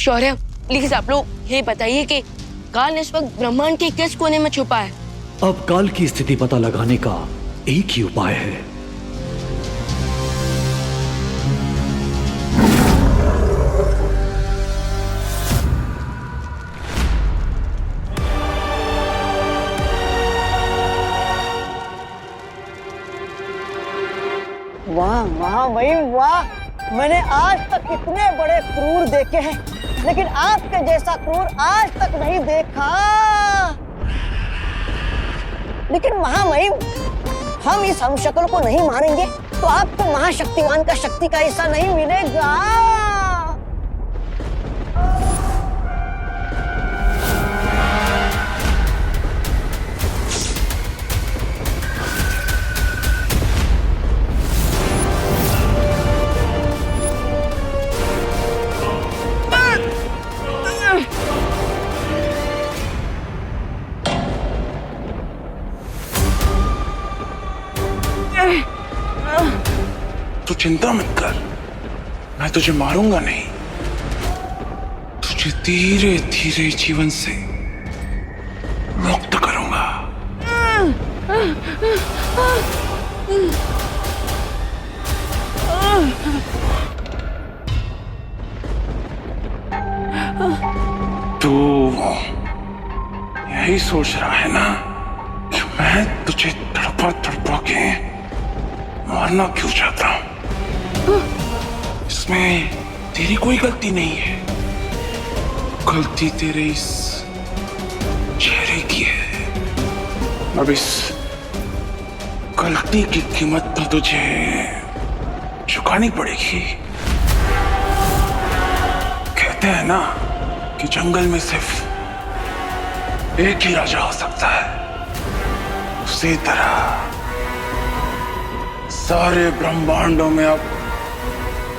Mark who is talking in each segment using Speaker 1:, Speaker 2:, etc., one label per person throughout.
Speaker 1: शौर्य, please आप लोग ये बताइए कि काल इस वक्त ब्रह्मांड के किस कोने में छुपा है?
Speaker 2: अब काल की स्थिति पता लगाने का एक ही उपाय है।
Speaker 3: वाह वाह भाई वाह, मैंने आज तक इतने बड़े क्रूर देखे हैं, लेकिन आपके जैसा क्रूर आज तक नहीं देखा। लेकिन महामहिम, हम इस हमशक्ल को नहीं मारेंगे तो आपको महाशक्तिमान का शक्ति का हिस्सा नहीं मिलेगा।
Speaker 4: तू चिंता मत कर, मैं तुझे मारूंगा नहीं, तुझे धीरे धीरे जीवन से मुक्त करूंगा। तू यही सोच रहा है ना कि मैं तुझे तड़पा तड़पा के मारना क्यों चाहता हूं? इसमें तेरी कोई गलती नहीं है, गलती तेरे इस चेहरे की है। अब इस गलती की कीमत तो तुझे चुकानी पड़ेगी। कहते हैं ना कि जंगल में सिर्फ एक ही राजा हो सकता है, उसी तरह सारे ब्रह्मांडों में अब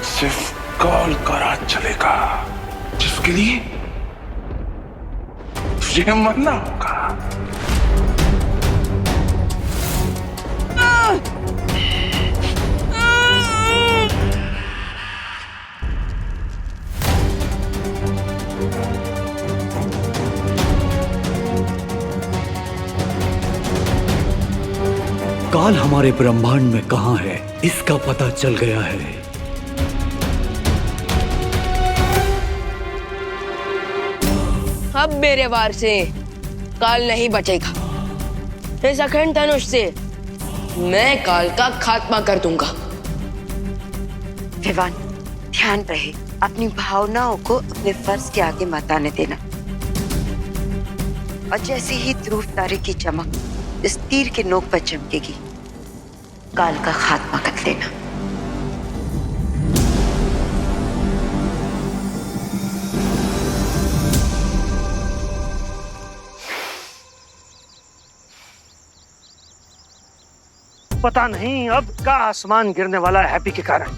Speaker 4: सिर्फ काल का राज चलेगा, जिसके लिए तुझे मरना होगा।
Speaker 2: काल हमारे ब्रह्मांड में कहां है, इसका पता चल गया है।
Speaker 1: अब मेरे वार से काल नहीं बचेगा। इस अखंड धनुष से मैं काल का खात्मा कर दूंगा।
Speaker 5: विवान, ध्यान रहे, अपनी भावनाओं को अपने फर्ज के आगे मत आने देना। और जैसे ही ध्रुव तारे की चमक इस तीर के नोक पर चमकेगी, काल का खात्मा कर देना।
Speaker 6: पता नहीं अब का आसमान गिरने वाला है हैप्पी के कारण।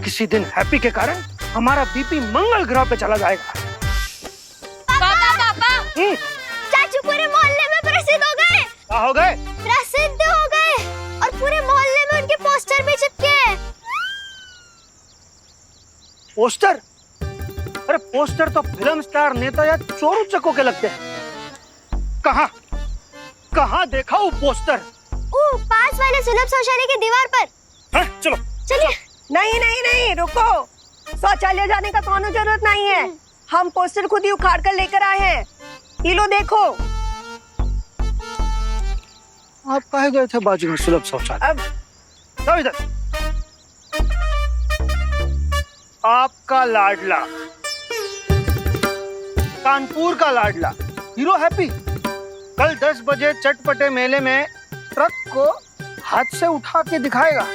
Speaker 6: किसी दिन हैप्पी के कारण हमारा बीपी मंगल ग्रह पे चला जाएगा।
Speaker 7: पापा चाचू पूरे मोहल्ले में प्रसिद्ध हो गए।
Speaker 6: क्या हो गए?
Speaker 7: प्रसिद्ध हो गए और पूरे मोहल्ले में उनके पोस्टर भी चिपके हैं।
Speaker 6: पोस्टर? अरे पोस्टर तो फिल्म स्टार, नेता या चोर उचकों के लगते हैं। कहाँ देखा वो पोस्टर?
Speaker 7: पास वाले सुलभ शौचालय की दीवार पर।
Speaker 6: हाँ, चलो
Speaker 7: चलिए।
Speaker 3: नहीं, रुको। शौचालय जाने का कोनो जरूरत नहीं है, हम पोस्टर खुद ही उखाड़ कर लेकर आए हैं। ये लो देखो।
Speaker 6: आप कहे गए थे बाजू में सुलभ शौचालय?
Speaker 3: अब
Speaker 6: जाओ इधर। आपका लाडला, कानपुर का लाडला हीरो हैप्पी कल 10 बजे चटपटे मेले में ट्रक को हाथ से उठा के दिखाएगा।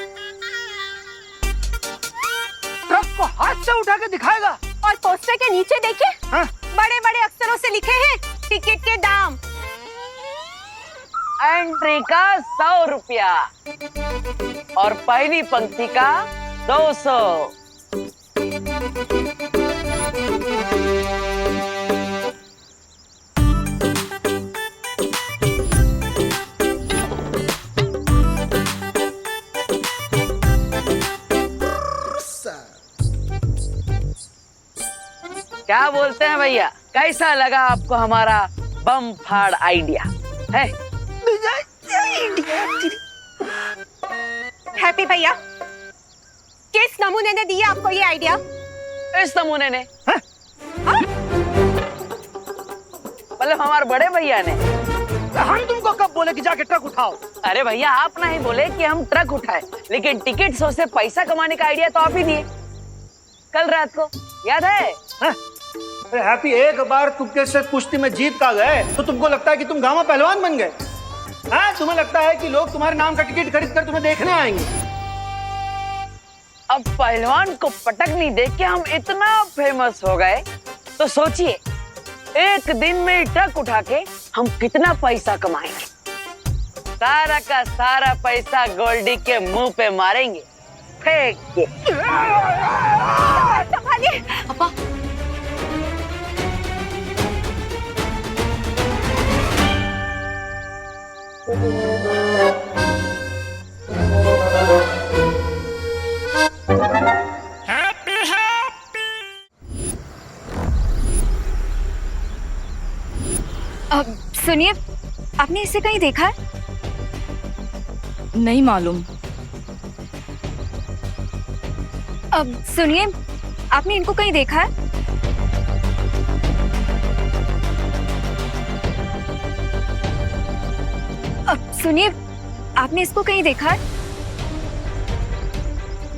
Speaker 6: ट्रक को हाथ से उठा के दिखाएगा।
Speaker 7: और पोस्टर के नीचे देखिए,
Speaker 6: हाँ?
Speaker 7: बड़े बड़े अक्षरों से लिखे हैं टिकट के दाम।
Speaker 8: एंट्री का 100 रुपया और पहली पंक्ति का 200। क्या बोलते हैं भैया, कैसा लगा आपको हमारा बम फाड़ आइडिया है?
Speaker 7: हैप्पी भैया, किस नमूने ने दिया आपको ये आइडिया?
Speaker 8: इस नमूने ने, मतलब हमारे बड़े भैया ने।
Speaker 6: हम तुमको कब बोले कि जाके ट्रक उठाओ?
Speaker 8: अरे भैया, आप नहीं बोले कि हम ट्रक उठाए, लेकिन टिकट शो से पैसा कमाने का आइडिया तो आप ही दिए कल रात को, याद है?
Speaker 6: अरे हैप्पी, एक बार तुक्के से कुश्ती में जीत का गए तो तुमको लगता है कि तुम गांव पहलवान बन गए? हाँ, तुम्हें लगता है कि लोग तुम्हारे नाम का टिकट खरीद कर तुम्हें देखने आएंगे?
Speaker 8: अब पहलवान को पटकनी देख के हम इतना फेमस हो गए, तो सोचिए एक दिन में ट्रक उठा के हम कितना पैसा कमाएंगे। सारा का सारा पैसा गोल्डी के मुंह पे मारेंगे, फेंक के।
Speaker 7: पापा,
Speaker 9: अब सुनिए, आपने इसे कहीं देखा है?
Speaker 10: नहीं मालूम।
Speaker 9: अब सुनिए, आपने इनको कहीं देखा है? अब सुनिए, आपने इसको कहीं देखा है?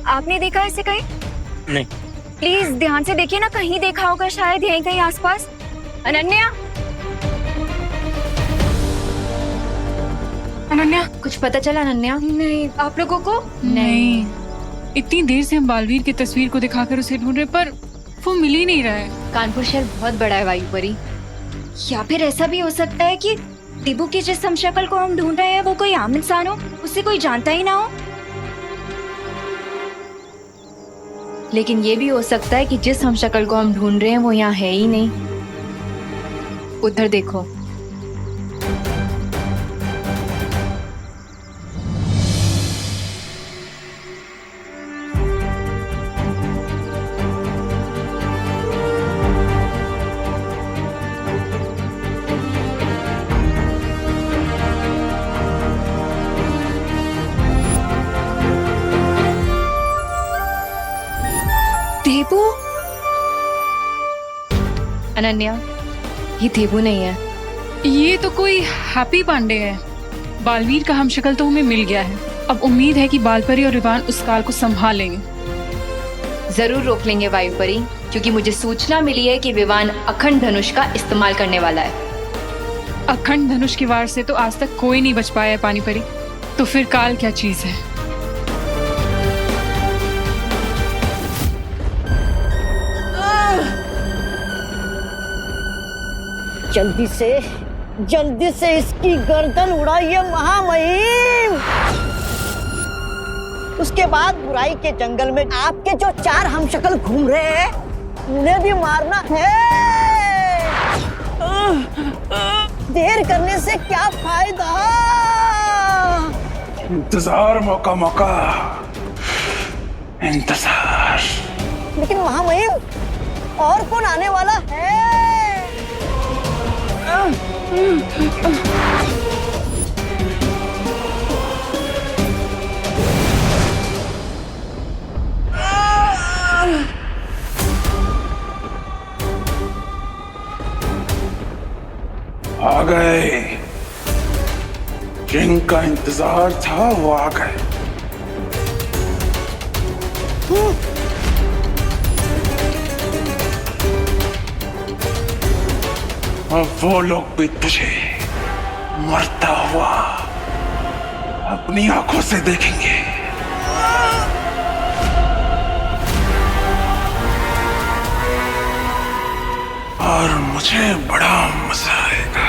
Speaker 9: आपने देखा है इसे कहीं?
Speaker 6: नहीं।
Speaker 9: प्लीज ध्यान से देखिए ना, कहीं देखा होगा शायद, यहीं कहीं आसपास। अनन्या,
Speaker 10: अनन्या,
Speaker 9: कुछ पता चला अनन्या? नहीं, आप लोगों को?
Speaker 10: नहीं। इतनी देर से हम बालवीर की तस्वीर को दिखाकर उसे ढूंढ रहे, पर वो मिल ही नहीं रहा है।
Speaker 9: कानपुर शहर बहुत बड़ा है वायुपरी, या फिर ऐसा भी हो सकता है कि टिबू की जिस हम शक्ल को हम ढूंढ रहे हैं वो कोई आम इंसान हो, उसे कोई जानता ही ना हो। लेकिन ये भी हो सकता है कि जिस हम शक्ल को हम ढूंढ रहे हैं वो यहाँ है ही नहीं। उधर देखो। देबू? अनन्या, ये देबू नहीं है।
Speaker 10: ये तो कोई हैप्पी पांडे है। बालवीर का हम शक्ल तो हमें मिल गया है। अब उम्मीद है कि बालपरी और रिवान उस काल को संभाल लेंगे।
Speaker 9: जरूर रोक लेंगे वायुपरी, क्योंकि मुझे सूचना मिली है कि विवान अखंड धनुष का इस्तेमाल करने वाला है।
Speaker 10: अखंड धनुष की वार से तो आज तक कोई नहीं बच पाया है पानीपरी, तो फिर काल क्या चीज है?
Speaker 3: जल्दी से इसकी गर्दन उड़ाइए महामहिम। उसके बाद बुराई के जंगल में आपके जो 4 हमशक्ल घूम रहे हैं उन्हें भी मारना है। देर करने से क्या फायदा?
Speaker 4: इंतजार मौका मौका इंतजार।
Speaker 3: लेकिन महामहिम और कौन आने वाला है?
Speaker 4: आ गए, जिनका इंतजार था वो आ गए। अब वो लोग भी तुझे मरता हुआ अपनी आंखों से देखेंगे। और मुझे बड़ा मजा आएगा।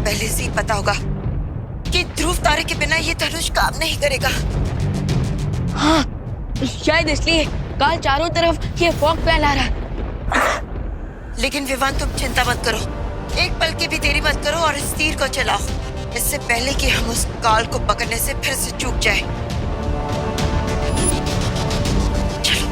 Speaker 5: पहले से ही पता होगा कि ध्रुव तारे के बिना ये धनुष काम नहीं करेगा।
Speaker 1: हाँ, शायद इसलिए काल चारों तरफ ये फॉग फैला रहा है।
Speaker 5: लेकिन विवान तुम चिंता मत करो, एक पल की भी देरी मत करो और इस तीर को चलाओ, इससे पहले कि हम उस काल को पकड़ने से फिर से चूक जाए। चलो।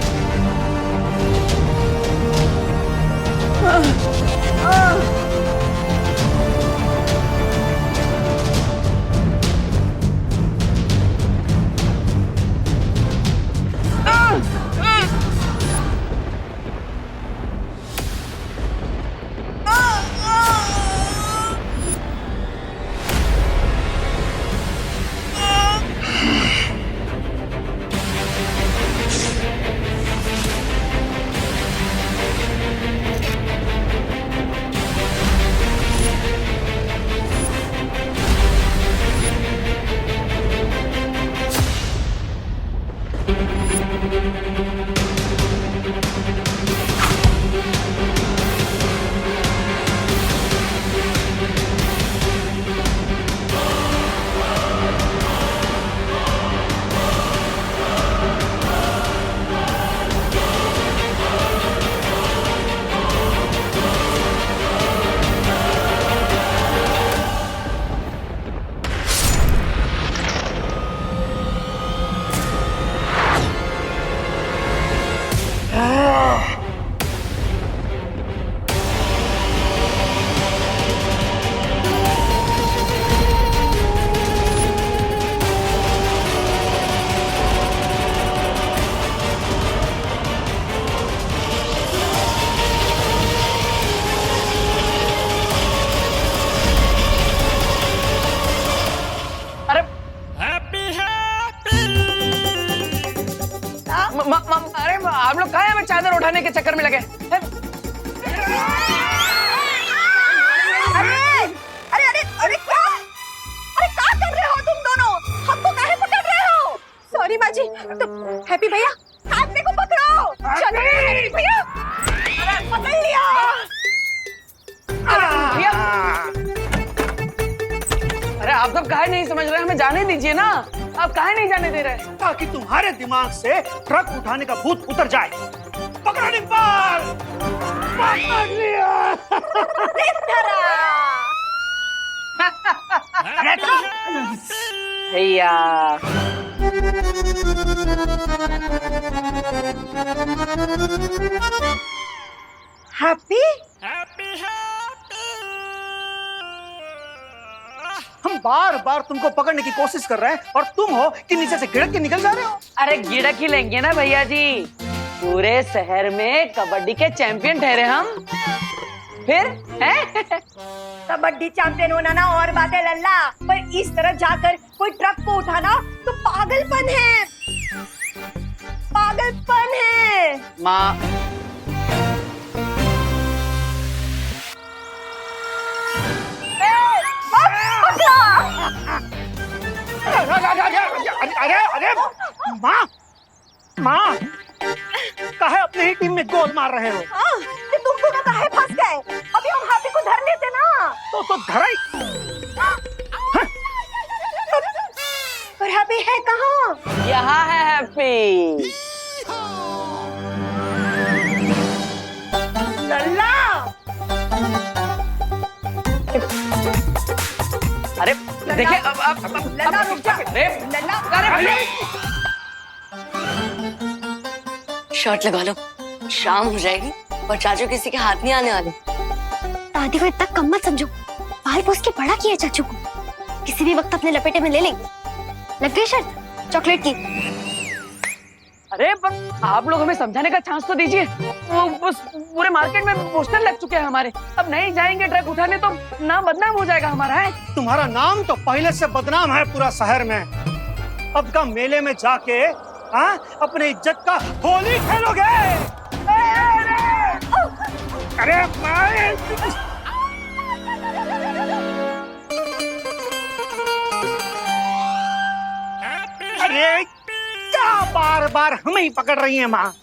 Speaker 8: अरे आप लोग कहाँ हैं? चादर उठाने के चक्कर में लगे।
Speaker 7: अरे अरे अरे अरे क्या कर रहे हो तुम दोनों? हमको काहे पकड़ रहे हो? सॉरी बाजी। तो हैप्पी भैया हाथ में को पकड़ो। चलो हैप्पी भैया, अरे पकड़ लिया।
Speaker 8: अरे आप सब काहे नहीं समझ रहे? हमें जाने दीजिए ना, आप काहे नहीं जाने दे रहे?
Speaker 6: ताकि तुम्हारे दिमाग से ट्रक उठाने का भूत उतर जाए। पकड़ो निपाल, पकड़ लिया।
Speaker 8: भैया
Speaker 3: हैप्पी, हम बार बार तुमको पकड़ने की कोशिश कर रहे हैं और तुम हो कि नीचे से गिड़क के निकल जा रहे हो।
Speaker 8: अरे गिड़क ही लेंगे ना भैया जी, पूरे शहर में कबड्डी के चैंपियन ठहरे हम। फिर हैं?
Speaker 7: कबड्डी चैंपियन होना ना और बात है लल्ला, पर इस तरह जाकर कोई ट्रक को उठाना तो पागलपन है, पागलपन है।
Speaker 8: माँ
Speaker 6: अरे अरे माँ, माँ काहे अपनी ही टीम में गोल मार रहे हो?
Speaker 7: कि तुम दोनों काहे फंस गए? अभी हम हाथी को धर लेते ना।
Speaker 6: तो धरा ही।
Speaker 7: पर हैप्पी है कहाँ?
Speaker 8: यहाँ है हैप्पी।
Speaker 7: लल्ला
Speaker 8: अरे देखिए अब
Speaker 7: लल्ला रुक जा।
Speaker 8: अरे
Speaker 7: लल्ला
Speaker 8: अरे
Speaker 1: शर्ट लगा लो, शाम हो जाएगी और चाचू किसी के हाथ नहीं आने वाले।
Speaker 7: दादी को इतना कम मत समझो, बाल पोस के बड़ा किया चाचू को, किसी भी वक्त अपने लपेटे में ले लेंगे। लग गई शर्त चॉकलेट की।
Speaker 8: अरे पर आप लोग हमें समझाने का चांस तो दीजिए। वो बस पूरे मार्केट में पोस्टर लग चुके हैं हमारे, अब नहीं जाएंगे ट्रक उठाने तो नाम बदनाम हो जाएगा हमारा। है
Speaker 6: तुम्हारा नाम तो पहले से बदनाम है पूरा शहर में। अब का मेले में जाके हाँ अपने इज्जत का होली खेलोगे। अरे अरे क्या बार बार हमें ही पकड़ रही है माँ?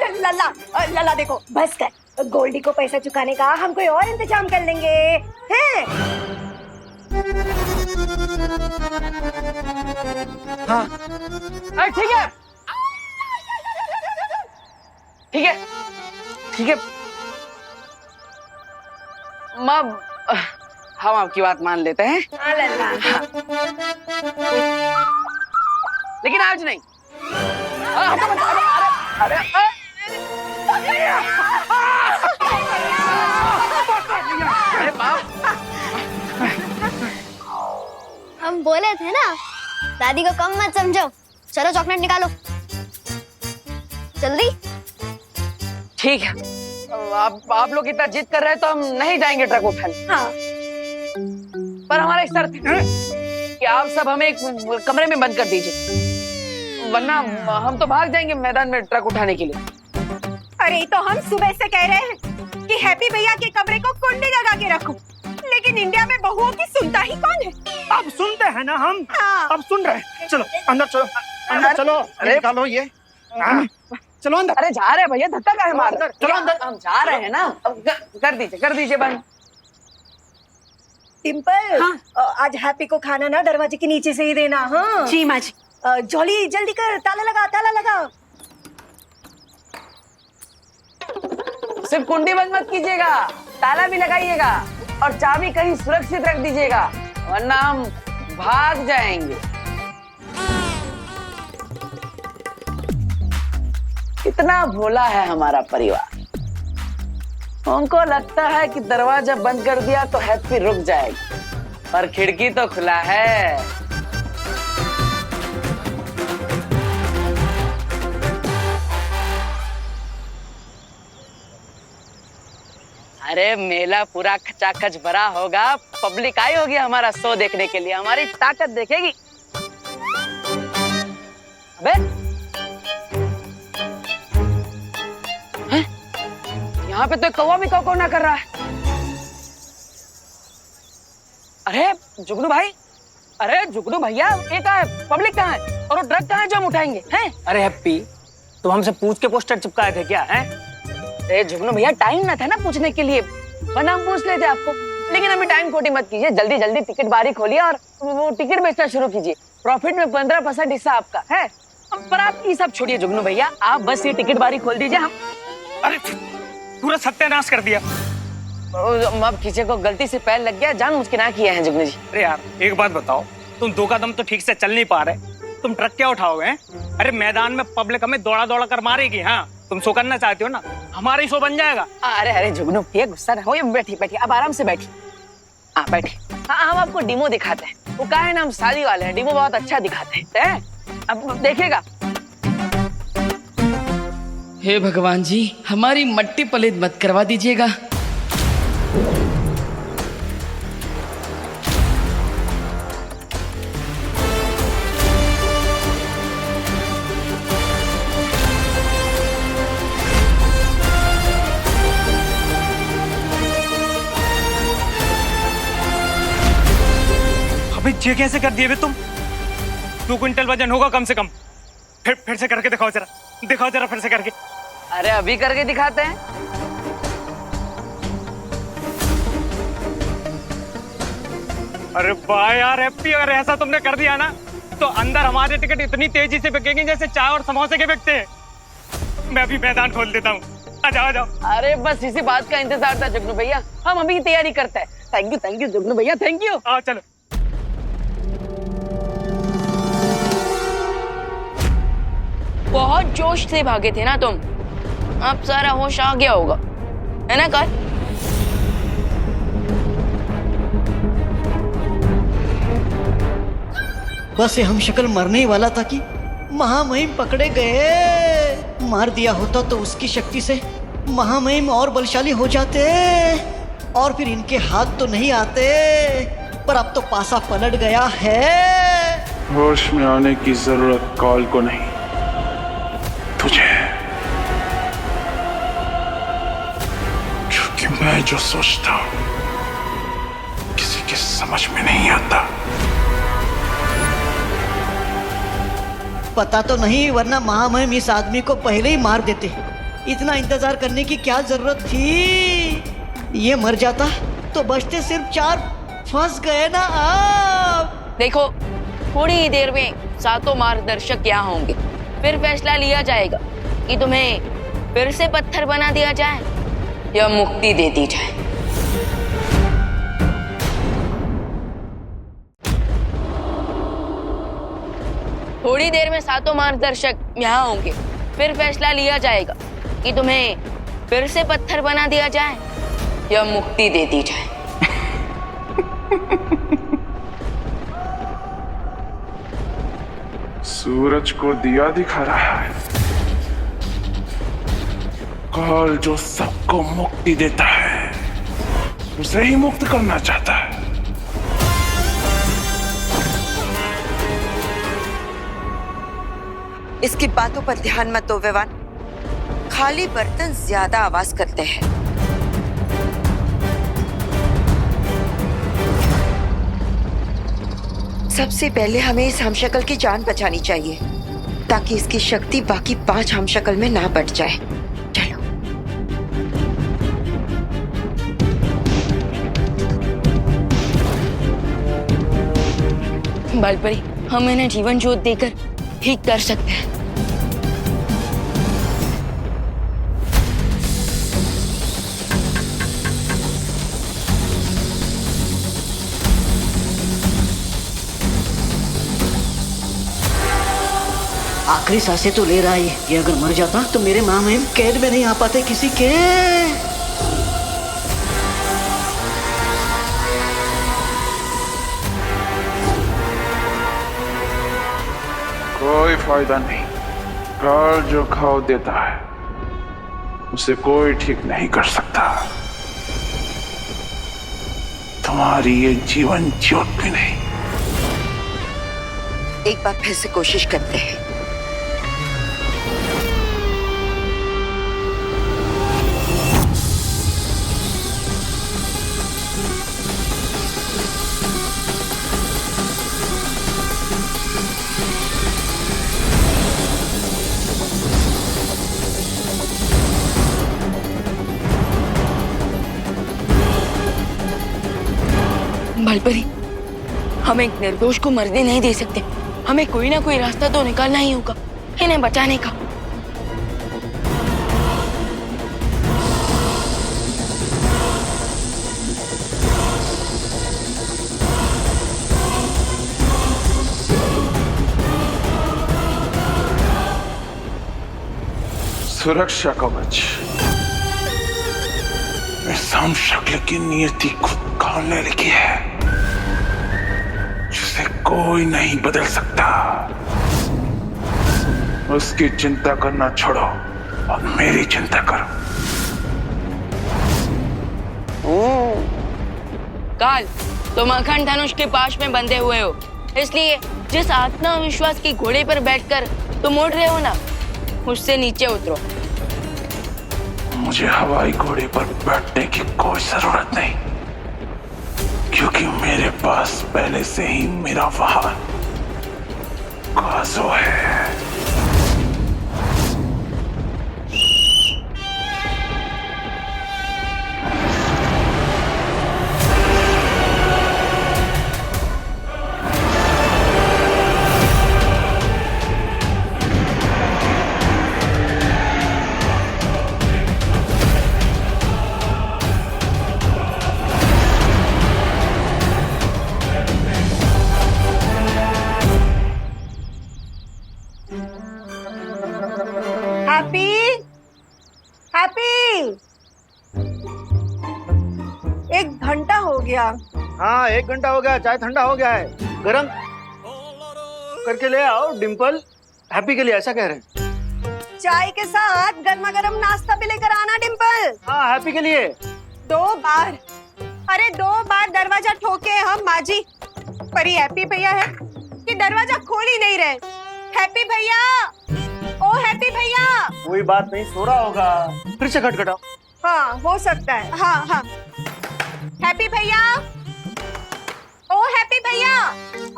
Speaker 7: लल्ला लल्ला देखो, बस कर, गोल्डी को पैसा चुकाने का हम कोई और इंतजाम कर लेंगे हैं?
Speaker 6: हाँ
Speaker 8: ठीक है ठीक है ठीक है, माँ हम आपकी बात मान लेते हैं, लेकिन आज नहीं। अरे अरे बाप,
Speaker 11: हम बोले थे ना, दादी को कम मत समझो। चलो चॉकलेट निकालो जल्दी।
Speaker 8: ठीक है, आप लोग इतना जिद कर रहे हैं तो हम नहीं जाएंगे ट्रक उठाने।
Speaker 7: हाँ।
Speaker 8: पर हमारा एक शर्त है कि आप सब हमें एक कमरे में बंद कर दीजिए, वरना हम तो भाग जाएंगे मैदान में ट्रक उठाने के लिए।
Speaker 7: अरे तो हम सुबह से कह रहे हैं कि हैप्पी भैया के कमरे को कुंडी लगा के रखो, लेकिन इंडिया में बहुओं की सुनता ही कौन है?
Speaker 6: अब सुनते हैं ना हम।
Speaker 7: हाँ।
Speaker 6: अब सुन रहे हैं। चलो अंदर चलो, अंदर चलो। अरे निकालो ये। हाँ, चलो अंदर।
Speaker 8: अरे जा रहे हैं भैया, धक्का काहे मार रहे हैं?
Speaker 6: चलो अंदर।
Speaker 8: हम जा रहे हैं ना, अब कर दीजिए बंद।
Speaker 7: डिम्पल, आज हैप्पी को खाना ना दरवाजे के नीचे से ही देना। हाँ जी माँ जी। जॉली जल्दी कर, ताला लगा, ताला लगा।
Speaker 8: सिर्फ कुंडी बंद मत कीजिएगा, ताला भी लगाइएगा और चाबी कहीं सुरक्षित रख दीजिएगा, वरना हम भाग जाएंगे। कितना भोला है हमारा परिवार। उनको लगता है कि दरवाजा बंद कर दिया तो हैप्पी रुक जाएगी, पर खिड़की तो खुला है। अरे मेला पूरा खचाखच भरा होगा, पब्लिक आई होगी हमारा शो देखने के लिए, हमारी ताकत देखेगी। अबे हैं? यहाँ पे तो कौवा भी कौ ना कर रहा है। अरे जुगनू भाई, अरे जुगनू भैया, ये कहाँ है? पब्लिक कहाँ है? और वो ट्रक कहाँ है जो हम उठाएंगे? हैं?
Speaker 6: अरे हैप्पी, तुम हमसे पूछ के पोस्टर चिपकाए थे क्या? है
Speaker 8: अरे जुगनू भैया, टाइम ना था ना पूछने के लिए, वरना हम पूछ लेते आपको। लेकिन अभी टाइम खोटी मत कीजिए, जल्दी जल्दी टिकट बारी खोलिए और वो टिकट बेचना शुरू कीजिए। प्रॉफिट में 15% हिस्सा आपका है। पर आप ये सब छोड़िए जुगनू भैया, आप बस ये टिकट बारी खोल दीजिए। हम
Speaker 6: अरे पूरा सत्यानाश कर दिया।
Speaker 8: अब किसी को गलती से पैर लग गया, जानबूझ के ना किया है जुगनू जी।
Speaker 6: अरे यार एक बात बताओ, तुम दो कदम तो ठीक से चल नहीं पा रहे, तुम ट्रक क्या उठाओगे? हैं? अरे मैदान में पब्लिक हमें दौड़ा दौड़ा कर मारेगी। हाँ, तुम शो करना चाहते हो ना, हमारा ही शो बन जाएगा।
Speaker 8: अरे अरे जुगनू भैया, गुस्सा ना हो, बैठी बैठी, अब आराम से बैठी। हाँ बैठी। हाँ, हम आपको डिमो दिखाते हैं। वो कहा है ना, हम शादी वाले हैं, डिमो बहुत अच्छा दिखाते हैं। अब देखिएगा।
Speaker 12: हे भगवान जी, हमारी मट्टी पलित मत करवा दीजिएगा।
Speaker 6: अबे ये कैसे कर दिए बे तुम? 2 क्विंटल वजन होगा कम से कम। फिर से करके दिखाओ जरा, दिखाओ जरा फिर से करके।
Speaker 8: अरे अभी करके दिखाते हैं।
Speaker 6: अरे वाह यार हैप्पी, अगर ऐसा तुमने कर दिया ना तो अंदर हमारे टिकट इतनी तेजी से बिकेंगे जैसे चाय और समोसे के बिकते हैं। मैं अभी मैदान खोल देता हूँ, आ जाओ आ जाओ।
Speaker 8: अरे बस इसी बात का इंतजार था जुगनू भैया, हम अभी की तैयारी करते हैं। थैंक यू जुगनू भैया, थैंक यू।
Speaker 6: आओ चलो।
Speaker 1: बहुत जोश से भागे थे ना तुम, अब सारा होश आ गया होगा, है ना कल?
Speaker 3: बस ये हम शक्ल मरने ही वाला था कि महामहिम पकड़े गए। मार दिया होता तो उसकी शक्ति से महामहिम और बलशाली हो जाते, और फिर इनके हाथ तो नहीं आते। पर अब तो पासा पलट गया है।
Speaker 4: होश में आने की जरूरत काल को नहीं, तुझे। क्योंकि मैं जो सोचता हूं किसी के समझ में नहीं आता।
Speaker 3: पता तो नहीं, वरना महामहिम इस आदमी को पहले ही मार देते। इतना इंतजार करने की क्या जरूरत थी? ये मर जाता तो बचते सिर्फ फंस गए ना आप।
Speaker 1: देखो, थोड़ी ही देर में सातों मार्गदर्शक यहाँ होंगे, फिर फैसला लिया जाएगा कि तुम्हें फिर से पत्थर बना दिया जाए या मुक्ति दे दी जाए। थोड़ी देर में सातों मार्गदर्शक यहाँ होंगे, फिर फैसला लिया जाएगा कि तुम्हें फिर से पत्थर बना दिया जाए या मुक्ति दे दी जाए।
Speaker 4: सूरज को दिया दिखा रहा है। काल जो सबको मुक्ति देता है, उसे ही मुक्त करना चाहता है।
Speaker 5: इसकी बातों पर ध्यान मत दो विवान। खाली बर्तन ज्यादा आवाज करते हैं। सबसे पहले हमें इस हमशक्ल की जान बचानी चाहिए, ताकि इसकी शक्ति बाकी 5 हमशक्ल में ना बढ़ जाए। चलो।
Speaker 1: बालपरी, हम इन्हें जीवन ज्योत देकर ठीक कर सकते हैं।
Speaker 3: आखिरी सांसें तो ले रहा है ये अगर मर जाता तो मेरे माँ महिम कैद में नहीं आ पाते किसी के।
Speaker 4: कोई फायदा नहीं। काल जो घाव देता है, उसे कोई ठीक नहीं कर सकता। तुम्हारी ये जीवन ज्योत भी नहीं।
Speaker 5: एक बार फिर से कोशिश करते हैं।
Speaker 1: बालपरी, हम एक निर्दोष को मरने नहीं दे सकते। हमें कोई ना कोई रास्ता तो निकालना ही होगा इन्हें बचाने का।
Speaker 4: सुरक्षा कवच। इस हमशक्ल की नियति खुद काल ने लिखी है, जिसे कोई नहीं बदल सकता। उसकी चिंता करना छोड़ो और मेरी चिंता करो।
Speaker 1: काल, तुम अखंड धनुष के पाश में बंधे हुए हो, इसलिए जिस आत्मविश्वास की घोड़े पर बैठकर तुम उड़ रहे हो ना, उससे नीचे उतरो।
Speaker 4: मुझे हवाई घोड़े पर बैठने की कोई जरूरत नहीं, क्योंकि मेरे पास पहले से ही मेरा वाहन काजो है।
Speaker 7: एक घंटा हो गया।
Speaker 13: हाँ, 1 घंटा हो गया। चाय ठंडा हो गया है, गरम करके ले आओ। डिम्पल हैप्पी के लिए ऐसा कह रहे हैं।
Speaker 7: चाय के साथ गर्मा गर्म नाश्ता भी लेकर आना डिम्पल।
Speaker 13: हाँ, हैप्पी के लिए।
Speaker 7: 2 बार, अरे 2 बार दरवाजा ठोके हम माजी, पर ये हैप्पी भैया है कि दरवाजा खोल ही नहीं रहे। हैप्पी भैया, ओ हैप्पी भैया।
Speaker 13: कोई बात नहीं, सो रहा होगा। फिर से खटखटाओ।
Speaker 7: हाँ, हो सकता है। हाँ हाँ, हैप्पी भैया, ओ हैप्पी भैया,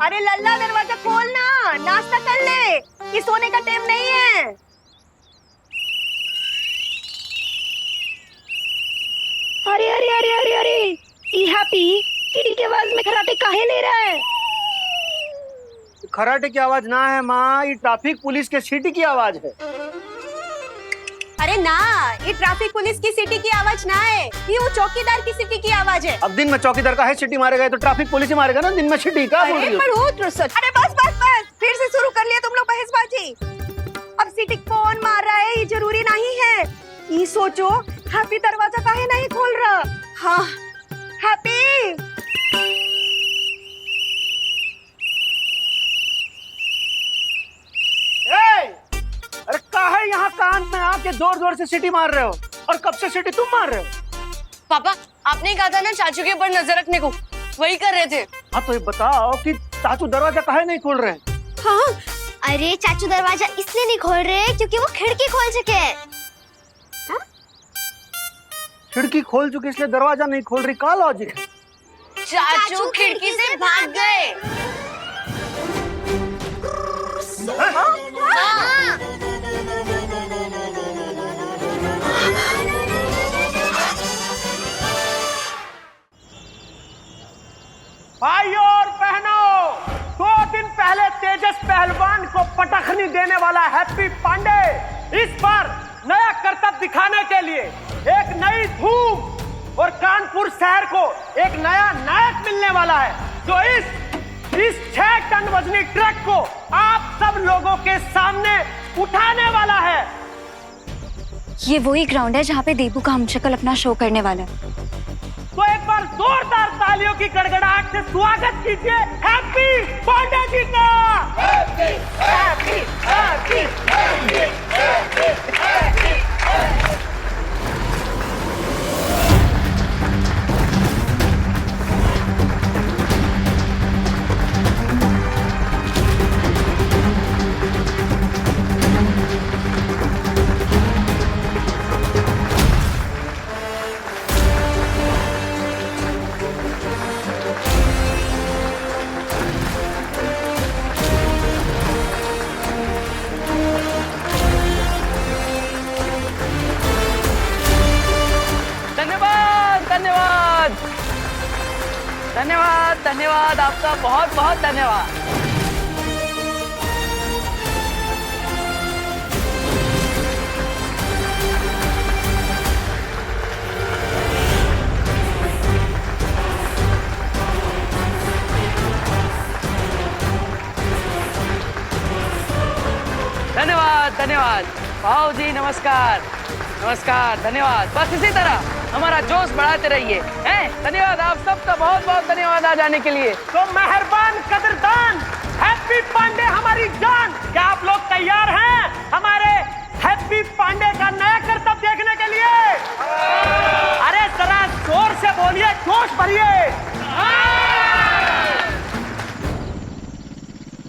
Speaker 7: अरे लल्ला दरवाजा खोलना, नाश्ता कर ले, ये सोने का टाइम नहीं है।
Speaker 9: अरे अरे अरे अरे अरे, ई हैप्पी सीटी की आवाज में खराटे काहे ले रहा है?
Speaker 13: खराटे की आवाज ना है माँ, ये ट्रैफिक पुलिस के सीटी की आवाज है।
Speaker 7: अरे ना, ये ट्रैफिक पुलिस की सीटी की आवाज ना है, ये वो चौकीदार की सीटी की आवाज है।
Speaker 13: अब दिन में चौकीदार का है सीटी मारेगा तो ट्रैफिक पुलिस ही मारेगा ना, दिन में सीटी का बोल रही हो?
Speaker 7: अरे बस बस बस, फिर से शुरू कर लिया तुम लोग बहसबाजी। अब सीटी कौन मार रहा है ये जरूरी नहीं है, ये सोचो हैप्पी दरवाजा काहे नहीं खोल रहा। हाँ हैप्पी,
Speaker 13: अरे काहे यहाँ कान में आके जोर जोर से सीटी मार रहे हो, और कब से सीटी तुम मार रहे हो?
Speaker 1: पापा आपने कहा था ना चाचू के ऊपर नजर रखने को, वही कर रहे थे।
Speaker 13: हाँ तो ये बताओ कि चाचू दरवाजा काहे नहीं खोल रहे?
Speaker 11: हाँ अरे चाचू दरवाजा इसलिए नहीं खोल रहे क्योंकि वो खिड़की खोल चुके हैं।
Speaker 13: खिड़की खोल चुकी इसलिए दरवाजा नहीं खोल रही, का लॉजिक है?
Speaker 1: चाचू खिड़की से भाग गए।
Speaker 13: भाइयों और बहनों, 2 दिन पहले तेजस पहलवान को पटखनी देने वाला हैप्पी पांडे इस बार नया करतब दिखाने के लिए एक नई धूम और कानपुर शहर को एक नया नायक मिलने वाला है, जो इस 6 टन वजनी ट्रक को आप सब लोगों के सामने उठाने वाला है।
Speaker 9: ये वही ग्राउंड है जहाँ पे देबू का हमशक्ल अपना शो करने वाला है।
Speaker 13: तो एक बार जोरदार तालियों की गड़गड़ाहट से स्वागत कीजिए हैप्पी पांडे जी का। Happy happy happy happy happy happy.
Speaker 8: धन्यवाद धन्यवाद, आपका बहुत बहुत धन्यवाद। धन्यवाद धन्यवाद भाऊ जी, नमस्कार नमस्कार, धन्यवाद। बस इसी तरह हमारा जोश बढ़ाते रहिए। हैं? धन्यवाद आप सबका बहुत बहुत धन्यवाद आ जाने के लिए।
Speaker 13: तो मेहरबान कदरदान हैप्पी पांडे हमारी जान, क्या आप लोग तैयार हैं हमारे हैप्पी पांडे का नया करतब देखने के लिए? अरे जरा जोर से बोलिए, जोश भरिए।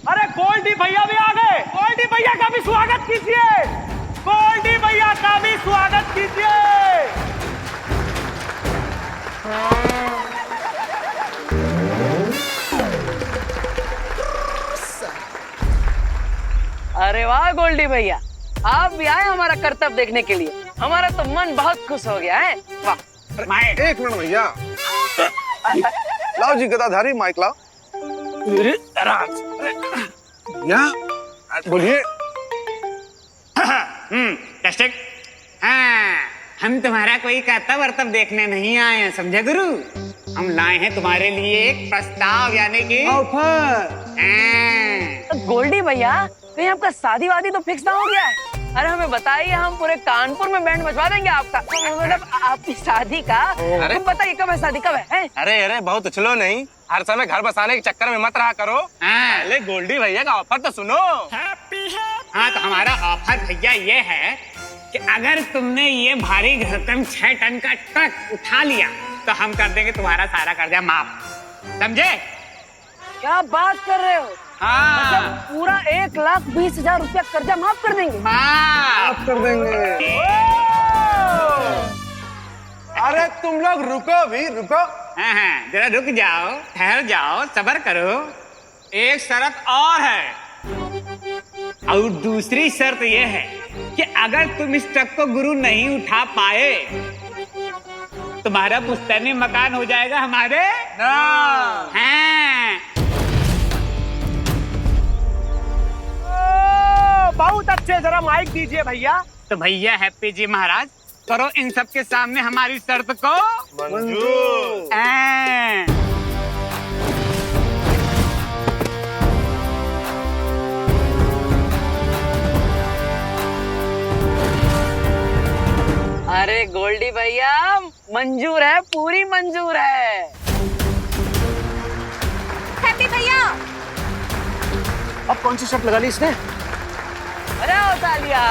Speaker 13: अरे गोल्डी भैया भी आ गए, गोल्डी भैया का भी स्वागत कीजिए, गोल्डी भैया का भी स्वागत कीजिए।
Speaker 8: अरे वाह गोल्डी भैया, आप भी आए हमारा करतब देखने के लिए, हमारा तो मन बहुत खुश हो गया है। वाह।
Speaker 14: एक मिनट भैया, लाओ जी गदाधारी माइक लाओ। बोलिए।
Speaker 6: टेस्टिंग। हाँ, हम तुम्हारा कोई करतब वर्तब देखने नहीं आए हैं, समझे गुरु। हम लाए हैं तुम्हारे लिए एक प्रस्ताव, यानी कि ऑफर।
Speaker 8: गोल्डी भैया, कहीं आपका शादी वादी तो फिक्स ना हो गया है? अरे हमें बताइए, हम पूरे कानपुर में बैंड बजवा देंगे आपका, मतलब आपकी शादी का। तुम बताइए कब है शादी, कब है?
Speaker 14: अरे अरे बहुत उछलो नहीं, हर समय घर बसाने के चक्कर में मत रहा करो। पहले गोल्डी भैया का ऑफर तो सुनो।
Speaker 6: हाँ तो हमारा ऑफर भैया ये है कि अगर तुमने ये भारी भरकम 6 टन का ट्रक उठा लिया तो हम कर देंगे तुम्हारा सारा कर्जा माफ, समझे?
Speaker 8: क्या बात कर रहे हो?
Speaker 6: हाँ।
Speaker 8: मतलब पूरा 1,20,000 रुपया कर्जा माफ कर देंगे?
Speaker 14: माफ कर देंगे। अरे तुम लोग रुको भी, रुको।
Speaker 6: हाँ, जरा रुक जाओ, ठहर जाओ, सब्र करो। एक शर्त और है, और दूसरी शर्त यह है कि अगर तुम इस ट्रक को गुरु नहीं उठा पाए
Speaker 15: तुम्हारा पुश्तैनी मकान हो जाएगा हमारे
Speaker 14: ना।
Speaker 15: हैं।
Speaker 13: बहुत अच्छे, जरा माइक दीजिए भैया।
Speaker 15: तो भैया हैप्पी जी महाराज, करो इन सब के सामने हमारी शर्त को
Speaker 14: मंजूर।
Speaker 8: अरे गोल्डी भैया, मंजूर है, पूरी मंजूर है।
Speaker 7: हैप्पी भैया,
Speaker 13: अब कौन सी शर्त लगा ली इसने?
Speaker 8: अरे तालिया।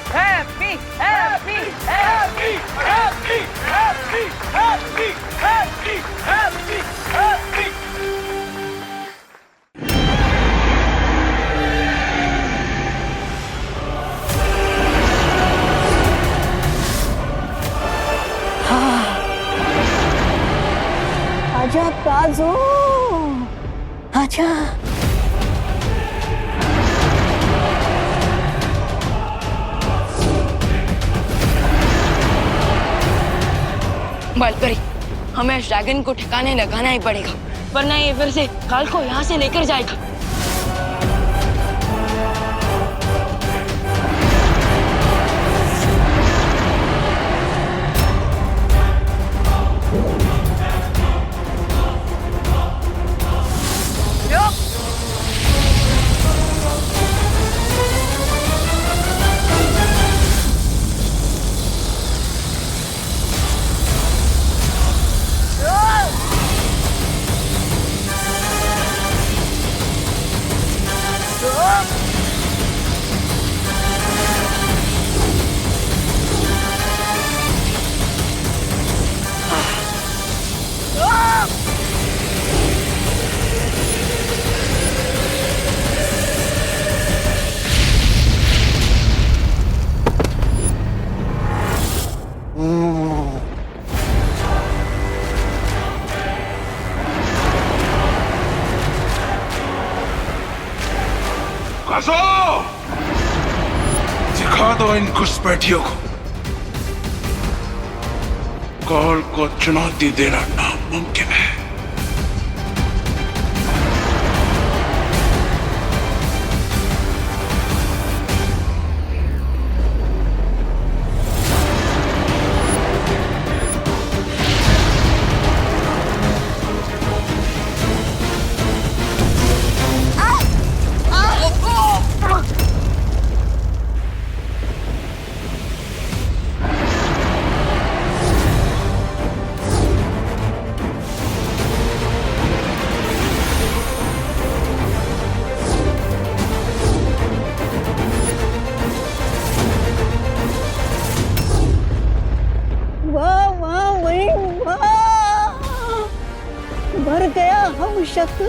Speaker 8: Happy happy happy happy happy happy happy happy happy.
Speaker 5: आजा काजू, आजा।
Speaker 1: बालपरी, हमें इस ड्रैगन को ठिकाने लगाना ही पड़ेगा, वरना ये फिर से काल को यहाँ से लेकर जाएगा।
Speaker 4: काजो, दिखा दो इन घुसपैठियों को। काल को चुनौती देना नामुमकिन है।
Speaker 5: मर गया हम शक्ल।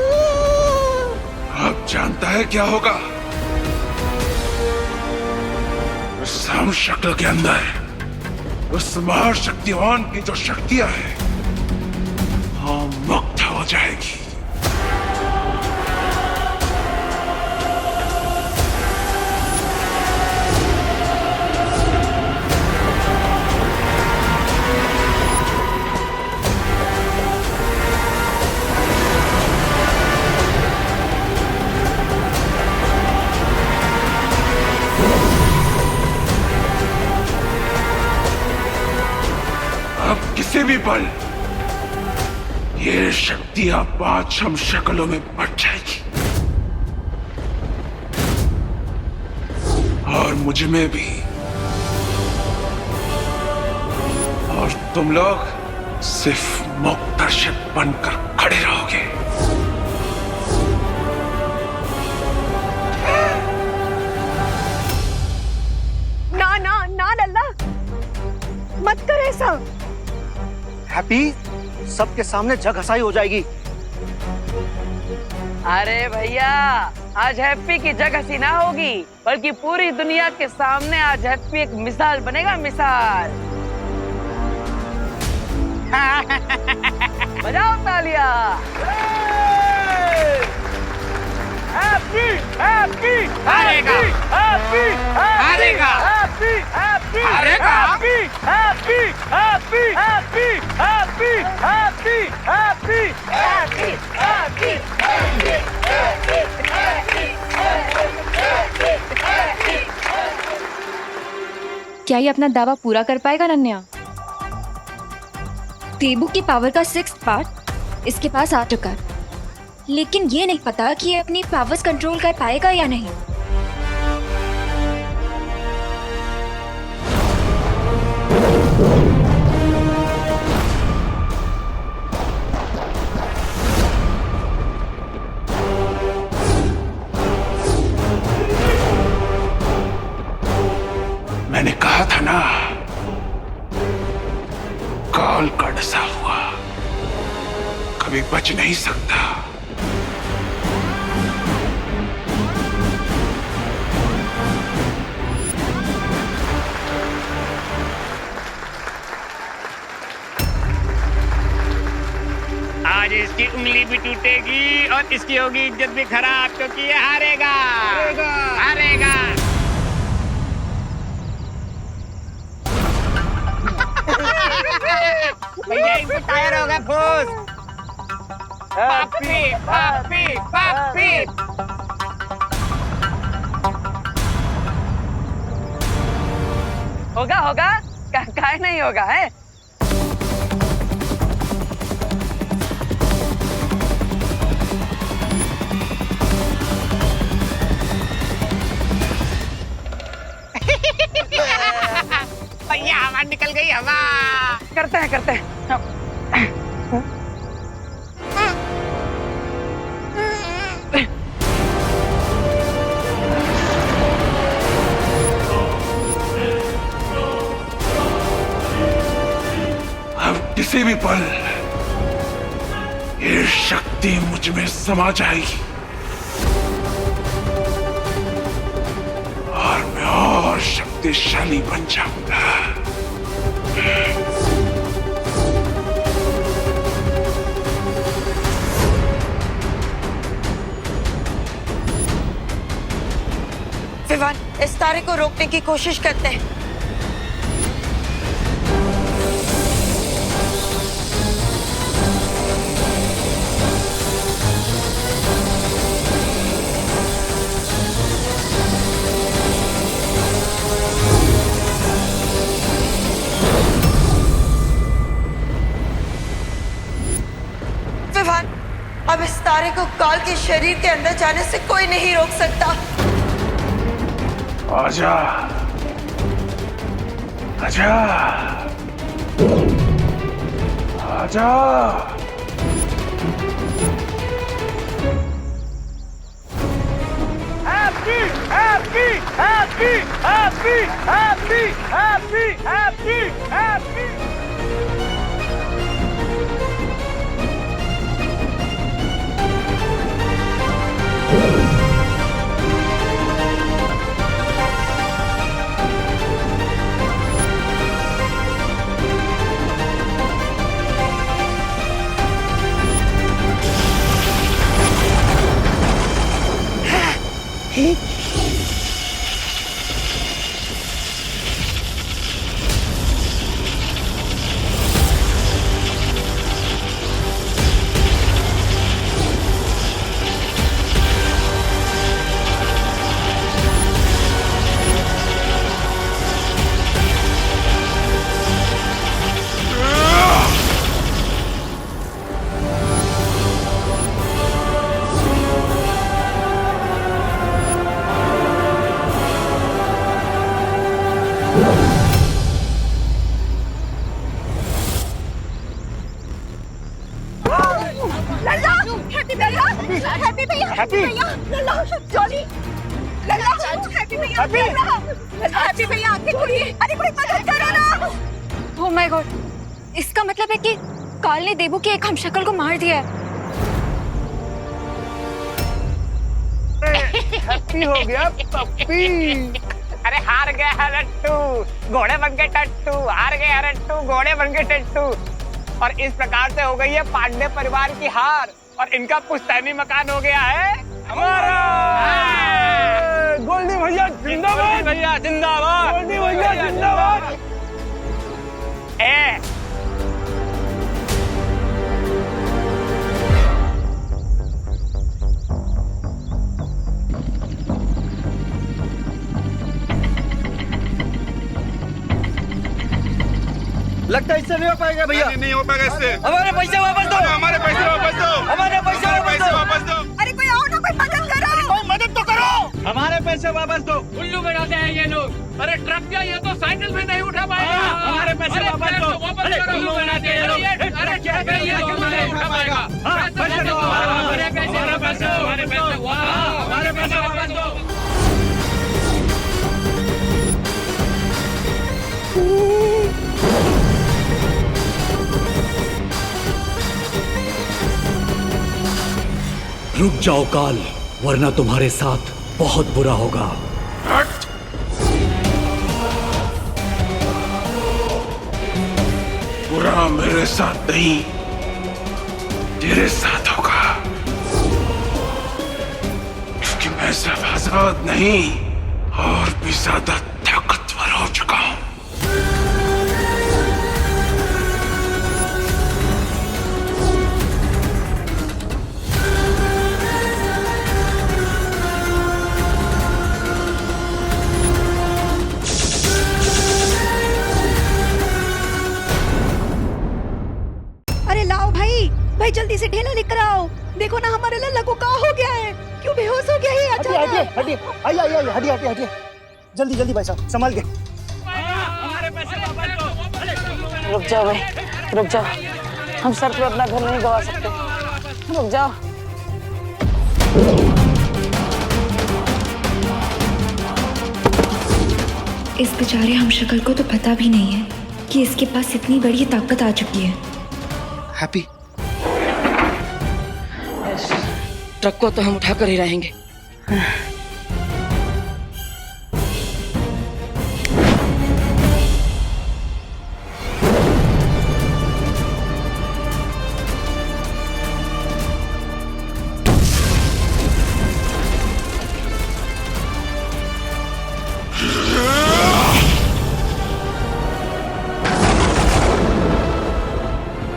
Speaker 4: अब जानता है क्या होगा? उस हम शक्ल के अंदर उस महाशक्तिवान की जो शक्तियां हैं, हाँ, मुक्त हो जाएगी। अब किसी भी पल ये शक्तियां 5 हम शक्लों में बट जाएगी और मुझ में भी, और तुम लोग सिर्फ मुक्तदर्शक बनकर खड़े रहोगे।
Speaker 7: ना ना ना लल्ला, मत कर ऐसा।
Speaker 13: हैप्पी, सबके सामने जग हंसाई हो जाएगी।
Speaker 8: अरे भैया, आज हैप्पी की जग हंसी ना होगी, बल्कि पूरी दुनिया के सामने आज हैप्पी एक मिसाल बनेगा, मिसाल। बजाओ तालियां।
Speaker 13: हैप्पी हैप्पी
Speaker 15: हारेगा,
Speaker 13: हैप्पी
Speaker 15: हारेगा,
Speaker 13: हैप्पी हैप्पी
Speaker 15: हारेगा,
Speaker 13: happy happy happy happy happy happy happy
Speaker 9: क्या ये अपना दावा पूरा कर पाएगा नन्या? देबू की पावर का 6th पार्ट इसके पास आ चुका है, लेकिन ये नहीं पता कि ये अपनी पावर्स कंट्रोल कर पाएगा या नहीं।
Speaker 4: मैंने कहा था ना, काल का डसा हुआ कभी बच नहीं सकता।
Speaker 15: आज इसकी उंगली भी टूटेगी और इसकी होगी इज्जत भी खराब, क्योंकि ये हारेगा हारेगा। भैया इनके टायर हो गए फूस। पापी पापी पापी।
Speaker 8: होगा होगा, काहे नहीं होगा है।
Speaker 15: भैया हवा निकल गई, हवा।
Speaker 8: करते हैं
Speaker 4: अब किसी भी पल ये शक्ति मुझ में समा जाएगी और मैं और शक्तिशाली बन जाऊंगा।
Speaker 5: विवान, इस तारे को रोकने की कोशिश करते हैं। विवान, अब इस तारे को काल के शरीर के अंदर जाने से कोई नहीं रोक सकता।
Speaker 4: आजा आजा आजा।
Speaker 13: Happy happy happy happy happy happy happy happy.
Speaker 7: लल्ला, हैप्पी भैया, हैप्पी भैया, हैप्पी भैया, लल्ला, जॉली, लल्ला, हैप्पी भैया, लल्ला, हैप्पी भैया, आंखें खोलिए, अरे कोई मदद करो ना।
Speaker 9: ओह माय गॉड, इसका मतलब है कि काल ने देबू की एक हमशक्ल को मार दिया है।
Speaker 13: हैप्पी हो गया पप्पी।
Speaker 15: अरे हार गया है लट्टू, घोड़े बन के टट्टू, हार गए है लट्टू, घोड़े बन के टट्टू। और इस प्रकार से हो गई है पांडे परिवार की हार और इनका पुश्तैनी मकान हो गया है हमारा।
Speaker 13: गोल्डी भैया जिंदाबाद,
Speaker 15: भैया जिंदाबाद,
Speaker 13: गोल्डी भैया जिंदाबाद। लगता है इससे नहीं हो पाएगा भैया।
Speaker 14: नहीं हो पाएगा इससे।
Speaker 13: हमारे पैसे वापस दो,
Speaker 14: हमारे पैसे वापस दो,
Speaker 13: हमारे पैसे
Speaker 14: वापस दो।
Speaker 7: अरे कोई आओ ना, कोई मदद करो,
Speaker 13: कोई मदद तो करो, हमारे पैसे वापस दो।
Speaker 15: उल्लू बनाते हैं ये लोग। अरे ट्रक क्या, ये तो साइकिल भी नहीं उठा पाएगा।
Speaker 13: हमारे पैसे वापस दो।
Speaker 15: उल्लू बनाते हैं ये लोग। अरे क्या है ये, तो नहीं उठा पाएगा। पैसे दो, हमारे पैसे वापस दो, हमारे पैसे वापस दो।
Speaker 2: रुक जाओ काल, वरना तुम्हारे साथ बहुत बुरा होगा।
Speaker 4: बुरा मेरे साथ नहीं, तेरे साथ होगा, क्योंकि मैं सिर्फ आजाद नहीं और भी ज्यादा ताकतवर हो चुका हूं।
Speaker 7: अरे लाओ भाई, भाई जल्दी से ढेला लेकर आओ। देखो ना हमारे लल्ला को क्या हो गया है, क्यों बेहोश हो गया है अचानक।
Speaker 13: हटिए, जल्दी जल्दी भाई साहब, संभाल के।
Speaker 8: रुक जाओ भाई, रुक जाओ, हम सर पे अपना घर नहीं गवा सकते, रुक जाओ।
Speaker 9: इस बेचारे हमशक्ल को तो पता भी नहीं है कि इसके पास इतनी बड़ी ताकत आ चुकी है।
Speaker 12: हैप्पी, ट्रक को तो हम उठाकर ही रहेंगे।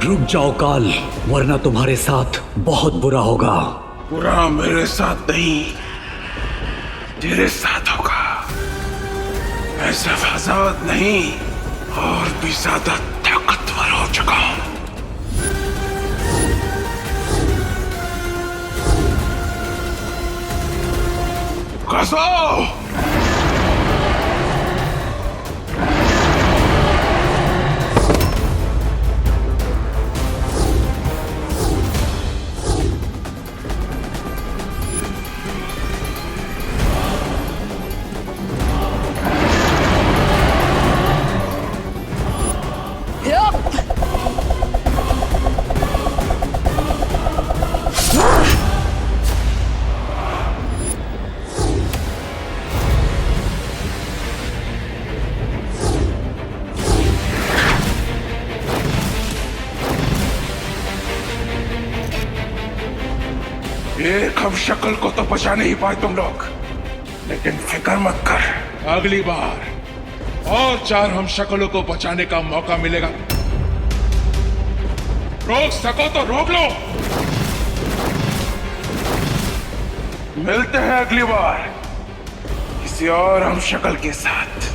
Speaker 2: रुक जाओ काल, वरना तुम्हारे साथ बहुत बुरा होगा।
Speaker 4: बुरा मेरे साथ नहीं, तेरे साथ होगा। मैं सिर्फ आजाद नहीं और भी ज्यादा ताकतवर हो चुका हूं। कसो! एक हम शक्ल को तो बचा नहीं पाए तुम लोग, लेकिन फिक्र मत कर, अगली बार और 4 हम शक्लों को बचाने का मौका मिलेगा। रोक सको तो रोक लो। मिलते हैं अगली बार किसी और हम शक्ल के साथ।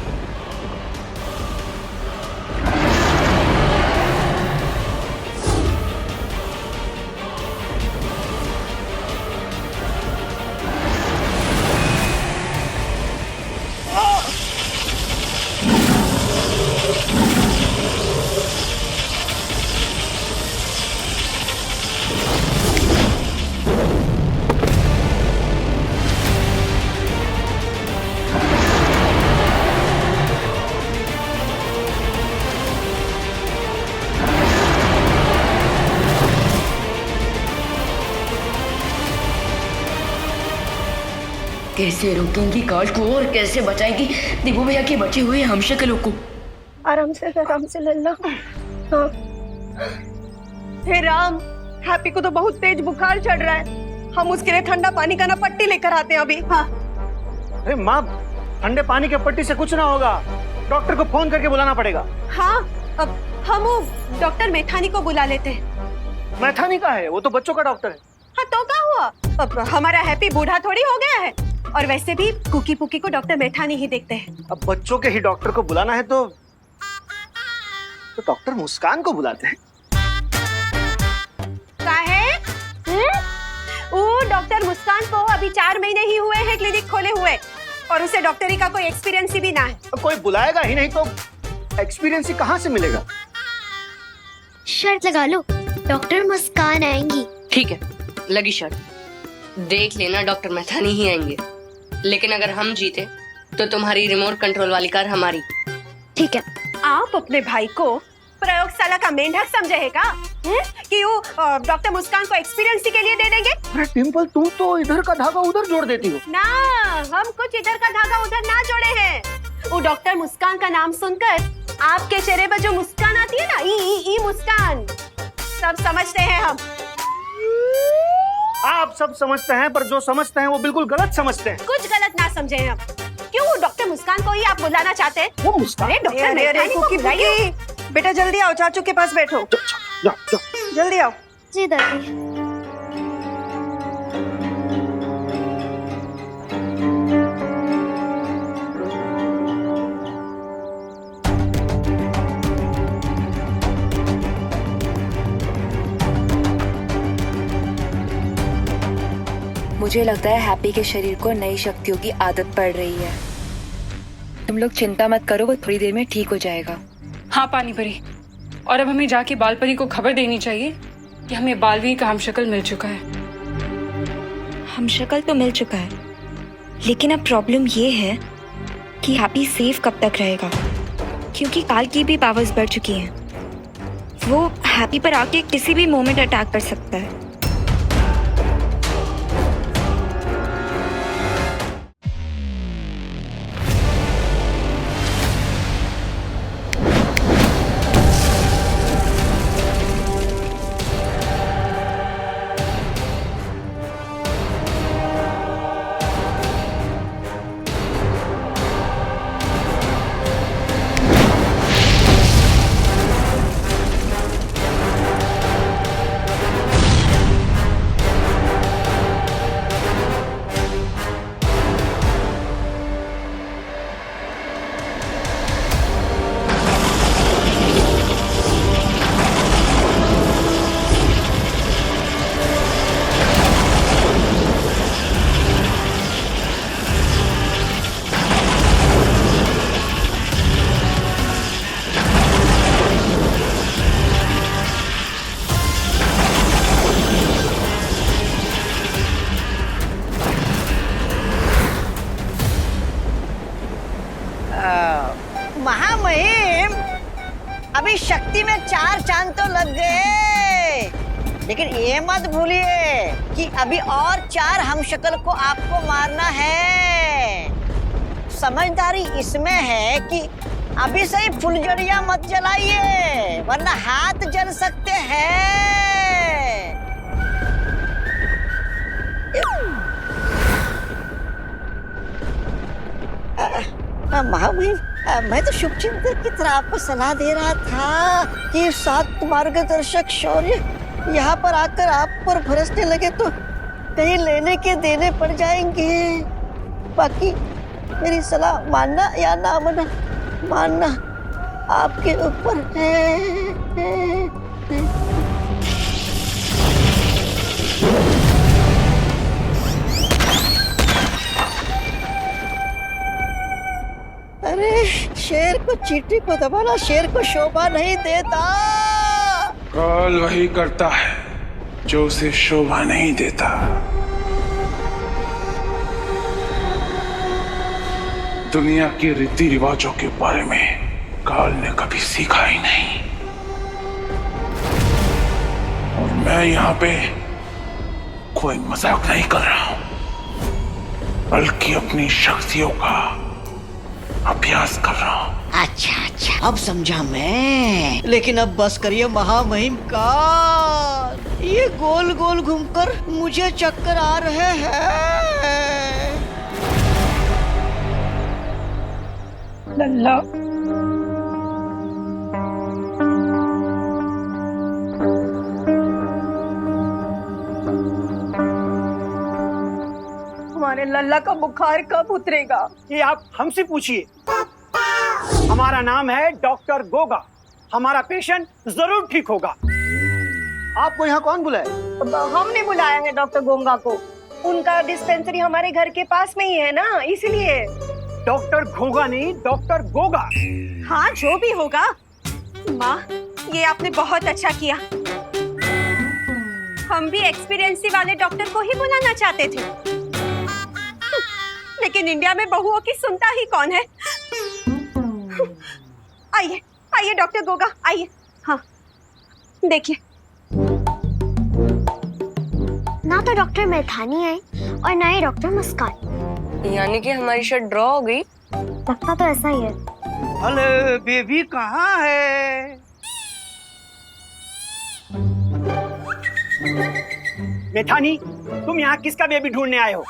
Speaker 1: कैसे रोकेंगी काल को और कैसे बचाएगी दिबू भैया के बचे हुए हमशक्लों को?
Speaker 7: आराम से लल्ला। हाँ। हे राम, हैप्पी को तो बहुत तेज बुखार चढ़ रहा है, हम उसके लिए ठंडा पानी का ना पट्टी लेकर आते हैं अभी। हाँ।
Speaker 13: अरे माँ, ठंडे पानी के पट्टी से कुछ ना होगा, डॉक्टर को फोन करके बुलाना पड़ेगा।
Speaker 7: हाँ, अब हम वो डॉक्टर मैथानी को बुला लेते हैं।
Speaker 13: मैथानी का है, वो तो बच्चों का डॉक्टर है।
Speaker 7: हाँ तो क्या हुआ, अब हमारा हैप्पी बूढ़ा थोड़ी हो गया है, और वैसे भी कुकी पुकी को डॉक्टर मैथानी ही देखते हैं।
Speaker 13: अब बच्चों के ही डॉक्टर को बुलाना है तो तो डॉक्टर मुस्कान को बुलाते हैं।
Speaker 7: डॉक्टर मुस्कान को अभी 4 महीने ही हुए हैं क्लिनिक खोले हुए, और उसे डॉक्टरी का कोई एक्सपीरियंस भी ना है।
Speaker 13: कोई बुलाएगा ही नहीं तो एक्सपीरियंस ही कहाँ से मिलेगा?
Speaker 11: शर्त लगा लो, डॉक्टर मुस्कान आएंगी।
Speaker 1: ठीक है, लगी शर्त। देख लेना, डॉक्टर मैथानी ही आएंगे, लेकिन अगर हम जीते तो तुम्हारी रिमोट कंट्रोल वाली कार हमारी।
Speaker 11: ठीक है।
Speaker 7: आप अपने भाई को प्रयोगशाला का मेंढक समझे है का? कि वो डॉक्टर मुस्कान को एक्सपीरियंस के लिए दे देंगे?
Speaker 13: अरे डिम्पल, तुम तो इधर का धागा उधर जोड़ देती हो
Speaker 7: ना। हम कुछ इधर का धागा उधर ना जोड़े हैं। वो डॉक्टर मुस्कान का नाम सुनकर आपके चेहरे पर जो मुस्कान आती है ना, ई मुस्कान, सब समझते हैं हम।
Speaker 13: आप सब समझते हैं, पर जो समझते हैं वो बिल्कुल गलत समझते हैं।
Speaker 7: कुछ गलत ना समझे हम। क्यों डॉक्टर मुस्कान को ही आप बुलाना चाहते हैं?
Speaker 13: वो मुस्कान?
Speaker 7: डॉक्टर मैथानी को बुलाइए।
Speaker 16: बेटा जल्दी आओ, चाचू के पास बैठो। जल्दी आओ।
Speaker 11: जी दादी।
Speaker 17: मुझे लगता है हैप्पी के शरीर को नई शक्तियों की आदत पड़ रही है। तुम लोग चिंता मत करो, वो थोड़ी देर में ठीक हो जाएगा।
Speaker 10: हाँ पानी परी, और अब हमें जाके बाल परी को खबर देनी चाहिए कि हमें बालवीर का हमशक्ल मिल चुका है।
Speaker 9: हमशक्ल तो मिल चुका है, लेकिन अब प्रॉब्लम ये है कि हैप्पी सेफ कब तक रहेगा, क्योंकि काल की भी पावर्स बढ़ चुकी हैं। वो हैप्पी पर आके किसी भी मोमेंट अटैक कर सकता है।
Speaker 3: महामहिम, अभी शक्ति में 4 चांद तो लग गए, लेकिन ये मत भूलिए कि अभी और 4 हमशक्ल को आपको मारना है। समझदारी इसमें है कि अभी से ही फुलझड़ियां मत जलाइए, वरना हाथ जल सकते हैं। महामहिम, मैं तो शुभचिंतक की तरह आपको सलाह दे रहा था कि 7 मार्गदर्शक शौर्य यहाँ पर आकर आप पर बरसने लगे तो कहीं लेने के देने पड़ जाएंगे। बाकी मेरी सलाह मानना या ना मानना आपके ऊपर है। अरे शेर को चींटी को दबाना शेर को शोभा नहीं देता।
Speaker 4: काल वही करता है जो उसे शोभा नहीं देता। दुनिया के रीति रिवाजों के बारे में काल ने कभी सीखा ही नहीं, और मैं यहाँ पे कोई मजाक नहीं कर रहा हूँ, बल्कि अपनी शक्तियों का अभ्यास कर रहा हूँ।
Speaker 3: अच्छा, अब समझा मैं। लेकिन अब बस करिए महामहिम का, ये गोल गोल घूमकर मुझे चक्कर आ रहे हैं।
Speaker 10: लल्ला,
Speaker 16: हमारे लल्ला का बुखार कब उतरेगा?
Speaker 13: ये आप हमसे पूछिए। हमारा नाम है डॉक्टर गोगा, हमारा पेशेंट जरूर ठीक होगा। आपको यहाँ कौन बुलाए?
Speaker 16: हमने बुलाया है डॉक्टर गोंगा को। उनका डिस्पेंसरी हमारे घर के पास में ही है ना, इसलिए।
Speaker 13: डॉक्टर घोगा नहीं, डॉक्टर गोगा।
Speaker 16: हाँ, जो भी होगा। माँ, ये आपने बहुत अच्छा किया। हम भी एक्सपीरियंसी वाले डॉक्टर को ही बुलाना चाहते थे, लेकिन इंडिया में बहुओं की सुनता ही कौन है। आइए आइए डॉक्टर गोगा, आइए। हाँ, देखिए।
Speaker 11: ना तो डॉक्टर मैथानी आई और ना ही डॉक्टर मुस्कान।
Speaker 1: यानी कि हमारी शर्ट ड्रॉ हो गई।
Speaker 11: लगता तो ऐसा ही है।
Speaker 13: अरे बेबी कहाँ है? मैथानी, तुम यहाँ किसका बेबी ढूंढने आए हो?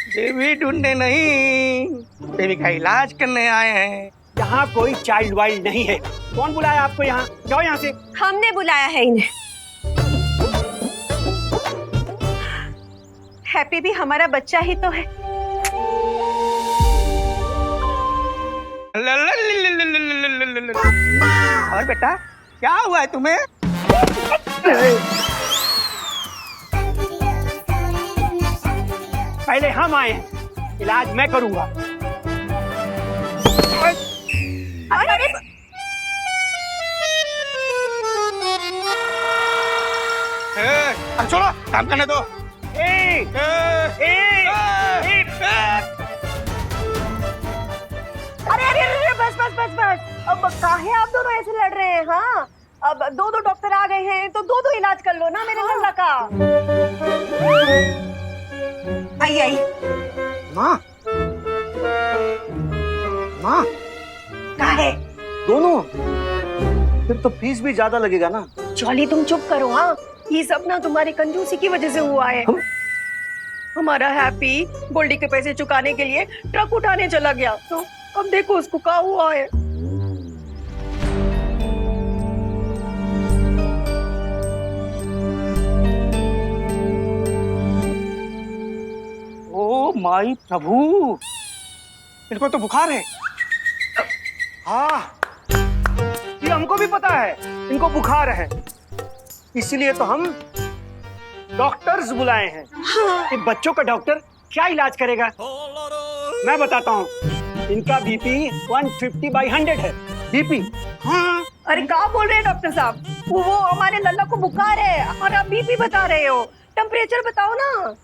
Speaker 14: बेबी ढूंढने नहीं, बेबी का इलाज करने आए हैं।
Speaker 13: यहाँ कोई चाइल्ड वाइल्ड नहीं है। कौन बुलाया आपको यहाँ? जाओ यहाँ से।
Speaker 16: हमने बुलाया है इन्हें। हैप्पी भी हमारा बच्चा ही तो है।
Speaker 13: और बेटा, क्या हुआ है तुम्हें? पहले हम आए हैं, इलाज मैं करूंगा।
Speaker 16: अरे
Speaker 14: छोड़ो, काम करने दो।
Speaker 16: अरे अरे अरे, बस बस बस बस। अब काहे आप दोनों ऐसे लड़ रहे हैं? हाँ, अब दो दो डॉक्टर आ गए हैं तो दो दो इलाज कर लो ना मेरे लल्ला का। आइए आइए।
Speaker 13: माँ, माँ,
Speaker 16: काहे?
Speaker 13: दोनों? फिर तो फीस भी ज्यादा लगेगा ना।
Speaker 16: जॉली, तुम चुप करो। हाँ, ये सब ना तुम्हारी कंजूसी की वजह से हुआ है। हमारा हैप्पी गोल्डी के पैसे चुकाने के लिए ट्रक उठाने चला गया, तो अब देखो उसको क्या हुआ है।
Speaker 13: ओ माई प्रभु, इनको तो बुखार है। हाँ, ये हमको भी पता है इनको बुखार है, इसलिए तो हम डॉक्टर्स बुलाए हैं। कि बच्चों का डॉक्टर क्या इलाज करेगा? मैं बताता हूँ। इनका बीपी 150/100 है। बीपी? हाँ।
Speaker 16: अरे क्या बोल रहे हैं डॉक्टर साहब? वो हमारे लल्ला को बुखार है और आप बीपी बता रहे हो। टेम्परेचर बताओ ना।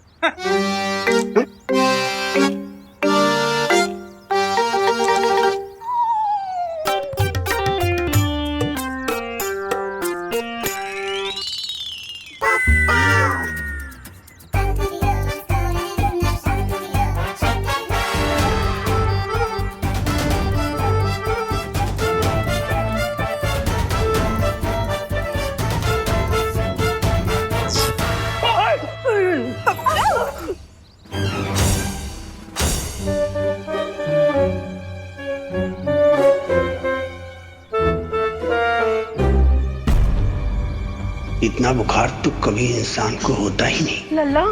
Speaker 18: इतना बुखार तो कभी इंसान को होता ही नहीं।
Speaker 16: लल्ला,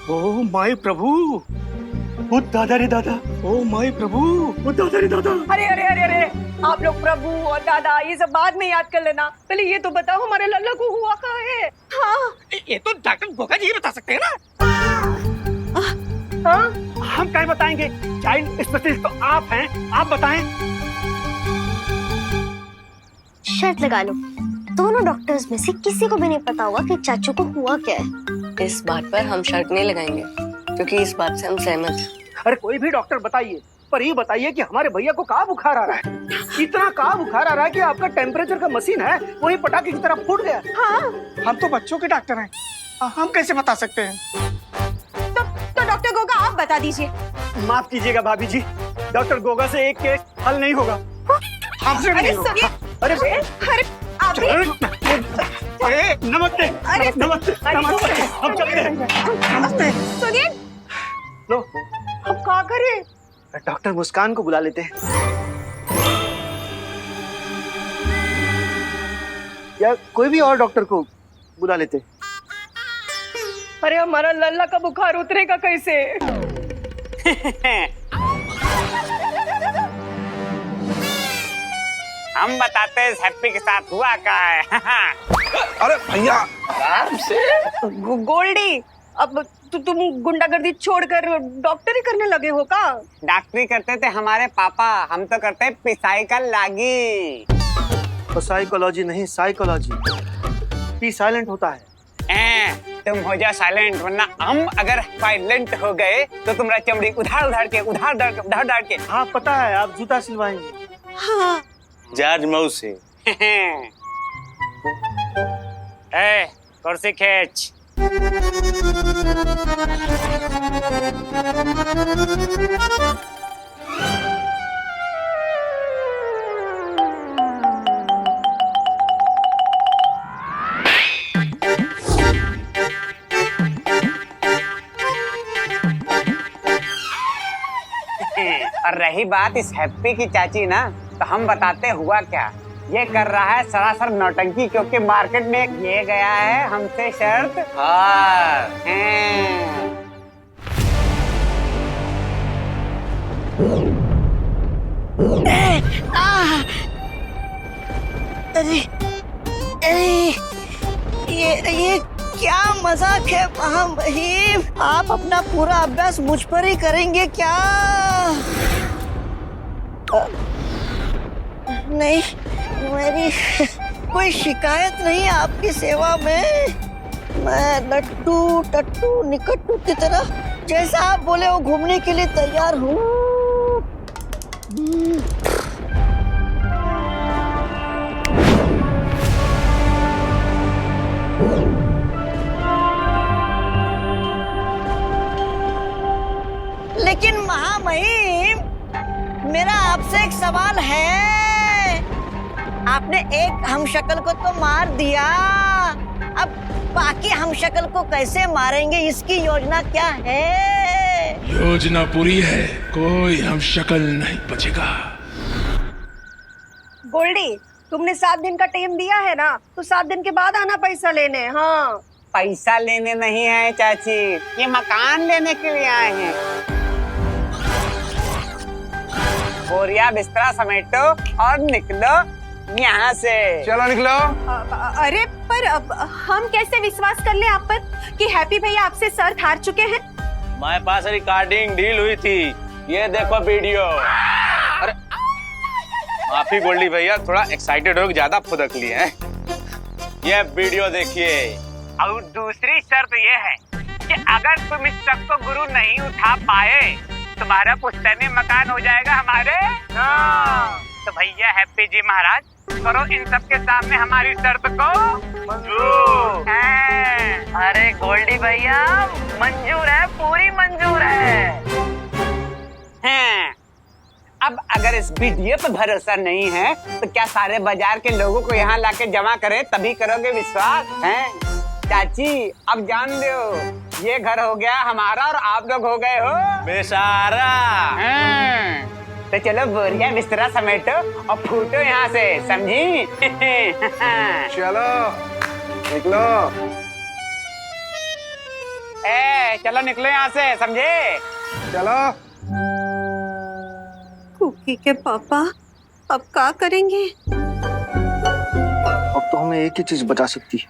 Speaker 13: ओ माय प्रभु, ओ दादा रे दादा, ओ माय प्रभु, ओ दादा रे दादा।
Speaker 16: अरे अरे अरे अरे, आप लोग प्रभु और दादा ये सब बाद में याद कर लेना। पहले ये तो बताओ हमारे लल्ला को हुआ क्या है? हाँ,
Speaker 14: ये तो डॉक्टर गोगा जी बता सकते हैं ना।
Speaker 16: हाँ,
Speaker 13: हम क्या बताएंगे? चाइल्ड स्पेशलिस्ट तो आप हैं, आप बताएं।
Speaker 11: शर्त लगा लो, दोनों डॉक्टर्स में से किसी को भी नहीं पता होगा कि चाचू को हुआ क्या है।
Speaker 1: इस बात पर हम शर्त नहीं लगाएंगे, क्योंकि इस बात से हम सहमत हैं।
Speaker 13: अरे कोई भी डॉक्टर बताइए, पर ये बताइए कि हमारे भैया को कहाँ बुखार आ रहा है? इतना कहाँ बुखार आ रहा है कि आपका टेम्परेचर का मशीन है वही पटाखे की तरह फूट गया।
Speaker 16: हाँ,
Speaker 14: हम तो बच्चों के डॉक्टर हैं, हम कैसे बता सकते हैं?
Speaker 16: तो डॉक्टर गोगा आप बता दीजिए।
Speaker 13: माफ कीजिएगा भाभी जी, डॉक्टर गोगा से एक केस हल नहीं होगा। हमसे
Speaker 16: अरे
Speaker 13: नहीं होगा।
Speaker 16: सुनिए, अरे आप भी।
Speaker 13: नमस्ते,
Speaker 16: अरे
Speaker 13: नमस्ते, नमस्ते, हम चलते हैं। नमस्ते।
Speaker 16: सुनिए,
Speaker 13: लो,
Speaker 16: अब क्या करें?
Speaker 13: डॉक्टर मुस्कान को बुला लेते हैं, या कोई भी और डॉक्टर को बुला लेते हैं।
Speaker 16: अरे हमारा लल्ला का बुखार उतरेगा कैसे?
Speaker 15: हम बताते हैं इस हैप्पी के साथ हुआ क्या है।
Speaker 14: अरे भैया आराम से।
Speaker 16: गोल्डी, अब तुम गुंडागर्दी छोड़कर डॉक्टरी करने लगे हो का?
Speaker 15: डॉक्टरी करते थे हमारे पापा, हम तो करते हैं पिसाई का लागी।
Speaker 13: तो साइकोलॉजी नहीं, साइकोलॉजी। पी साइलेंट होता है।
Speaker 15: तुम हो जा साइलेंट, वरना हम अगर साइलेंट हो गए तो तुम्हारा चमड़ी उधार उधार के।
Speaker 13: हाँ पता है, आप जूता सिलवाएंगे।
Speaker 16: हाँ।
Speaker 14: जॉर्ज मऊ से।
Speaker 15: कुर्सी खींच। और रही बात इस हैप्पी की चाची ना, तो हम बताते हुआ क्या। ये कर रहा है सरासर नौटंकी, क्योंकि मार्केट में ये गया है हमसे शर्त। हाँ।
Speaker 3: अरे अरे ये क्या मजाक है महामहिम? आप अपना पूरा अभ्यास मुझ पर ही करेंगे क्या? नहीं, मेरी कोई शिकायत नहीं आपकी सेवा में। मैं लट्टू टट्टू निकट्टू की तरह जैसा आप बोले वो घूमने के लिए तैयार हूँ। लेकिन महामहिम, मेरा आपसे एक सवाल है। आपने एक हमशक्ल को तो मार दिया, अब बाकी हमशक्ल को कैसे मारेंगे, इसकी योजना क्या है?
Speaker 4: योजना पूरी है, कोई हमशक्ल नहीं बचेगा।
Speaker 16: गोल्डी, तुमने 7 दिन का टाइम दिया है ना, तो 7 दिन के बाद आना पैसा लेने। हाँ,
Speaker 15: पैसा लेने नहीं है चाची, ये मकान लेने के लिए आए हैं। बोरिया बिस्तरा समेटो और निकलो यहाँ से।
Speaker 14: चलो निकलो।
Speaker 7: अरे पर अब हम कैसे विश्वास कर ले आप पर कि हैप्पी भैया आपसे सर हार चुके हैं?
Speaker 14: हमारे पास रिकॉर्डिंग डील हुई थी, ये देखो वीडियो। अरे माफी गोल्डी भैया, थोड़ा एक्साइटेड हो, ज्यादा फुदक लिए हैं। ये वीडियो देखिए।
Speaker 15: और दूसरी शर्त ये है कि अगर तुम इस शख्स को गुरु नहीं उठा पाए, तुम्हारा पुश्तैनी मकान हो जाएगा हमारे। तो भैया हैप्पी जी महाराज, करो इन सब के सामने हमारी शर्त को मंजूर।
Speaker 8: अरे गोल्डी भैया, मंजूर है, पूरी मंजूर है।
Speaker 15: अब अगर इस वीडियो पे भरोसा नहीं है तो क्या सारे बाजार के लोगों को यहाँ लाके जमा करे, तभी करोगे विश्वास? हैं चाची, अब जान लो, ये घर हो गया हमारा और आप लोग हो गए हो
Speaker 14: बेसारा।
Speaker 15: तो चलो बोरिया बिस्तरा समेटो और फूटो यहाँ से, समझी?
Speaker 14: चलो निकलो।
Speaker 15: चलो निकलो यहाँ से, समझे?
Speaker 14: चलो।
Speaker 16: कुकी के पापा अब क्या करेंगे?
Speaker 13: अब तो हमें एक ही चीज बचा सकती है,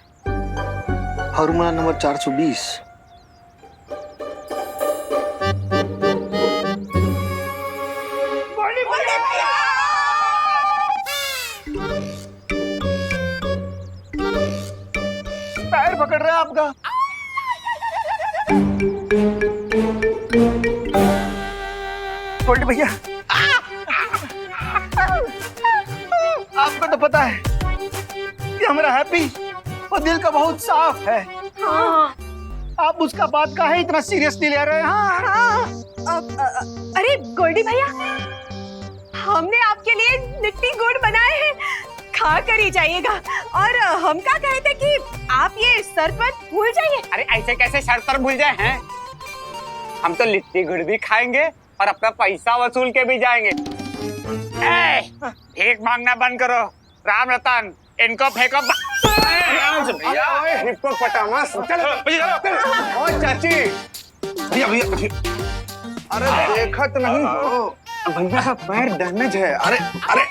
Speaker 13: फार्मूला नंबर 420। पैर पकड़ रहा है आपका। गोल्डी भैया, आपको तो पता है कि हमारा हैप्पी वो दिल का बहुत साफ है। हाँ। आप उसका बात का है इतना सीरियसली ले रहे हैं? हाँ।
Speaker 7: अरे गोल्डी भैया, हमने आपके लिए लिट्टी गुड़ बनाए हैं, खा कर ही जाइएगा। और हम क्या कहे थे कि आप ये शरबत भूल जाइए।
Speaker 15: अरे ऐसे कैसे शरबत भूल जाए हैं? हम तो लिट्टी गुड़ भी खाएंगे और अपना पैसा वसूल के भी जाएंगे। भीख मांगना बंद करो, राम रतन, इनको फेंको।
Speaker 14: इनको पटामा। चाची भैया भैया, अरे देखत नहीं हो भैया, पैर डैमेज है। अरे अरे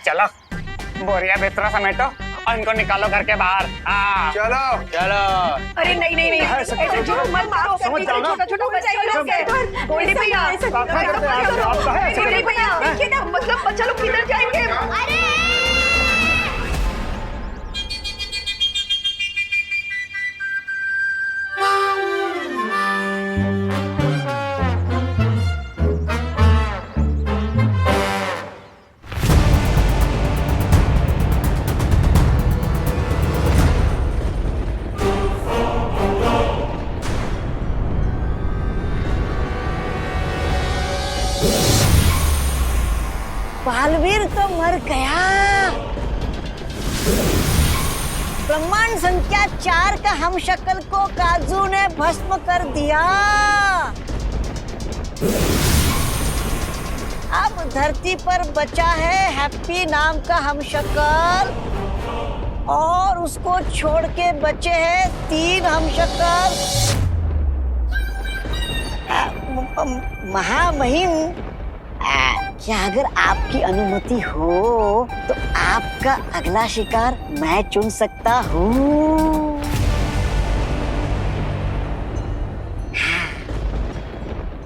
Speaker 15: चलो बोरिया बिस्तरा समेटो और इनको निकालो घर के बाहर।
Speaker 14: चलो चलो।
Speaker 16: अरे नहीं नहीं नहीं, ऐसा जो मत मारो, समझ जाओ ना, छोटा छोटा बच्चा है लोग के। गोल्डी भैया गोल्डी भैया देखिए ना, मतलब बच्चा लोग किधर जाएंगे? अरे
Speaker 5: बालवीर तो मर गया। ब्रह्मांड संख्या 4 का हमशक्ल को काजू ने भस्म कर दिया। अब धरती पर बचा है हैप्पी नाम का हमशक्ल और उसको छोड़ के बचे हैं 3 हमशक्ल। महामहिम, क्या अगर आपकी अनुमति हो तो आपका अगला शिकार मैं चुन सकता हूँ?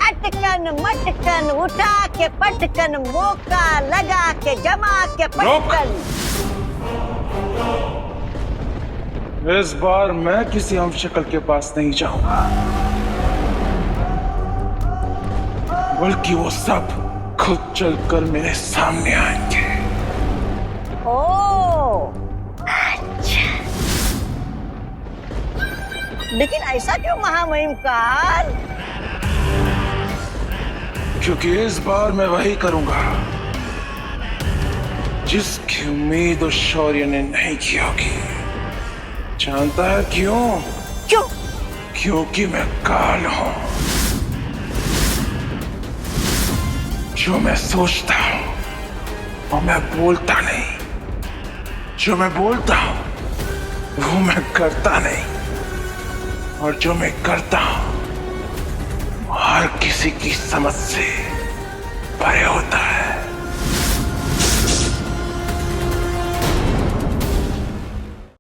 Speaker 5: अटकन मटकन उठा के पटकन, मौका लगा के जमा के पटकन।
Speaker 4: इस बार मैं किसी हमशक्ल के पास नहीं जाऊंगा, बल्कि वो सब खुद चलकर मेरे सामने आएंगे।
Speaker 5: ओह, अच्छा। लेकिन ऐसा क्यों महामहिम काल?
Speaker 4: क्योंकि इस बार मैं वही करूंगा जिसकी उम्मीद उस शौर्य ने नहीं की होगी। जानता है क्यों?
Speaker 5: क्यों?
Speaker 4: क्योंकि मैं काल हूं। जो मैं सोचता हूं वो मैं बोलता नहीं, जो मैं बोलता हूं वो मैं करता नहीं, और जो मैं करता हूं वो हर किसी की समझ से परे होता है।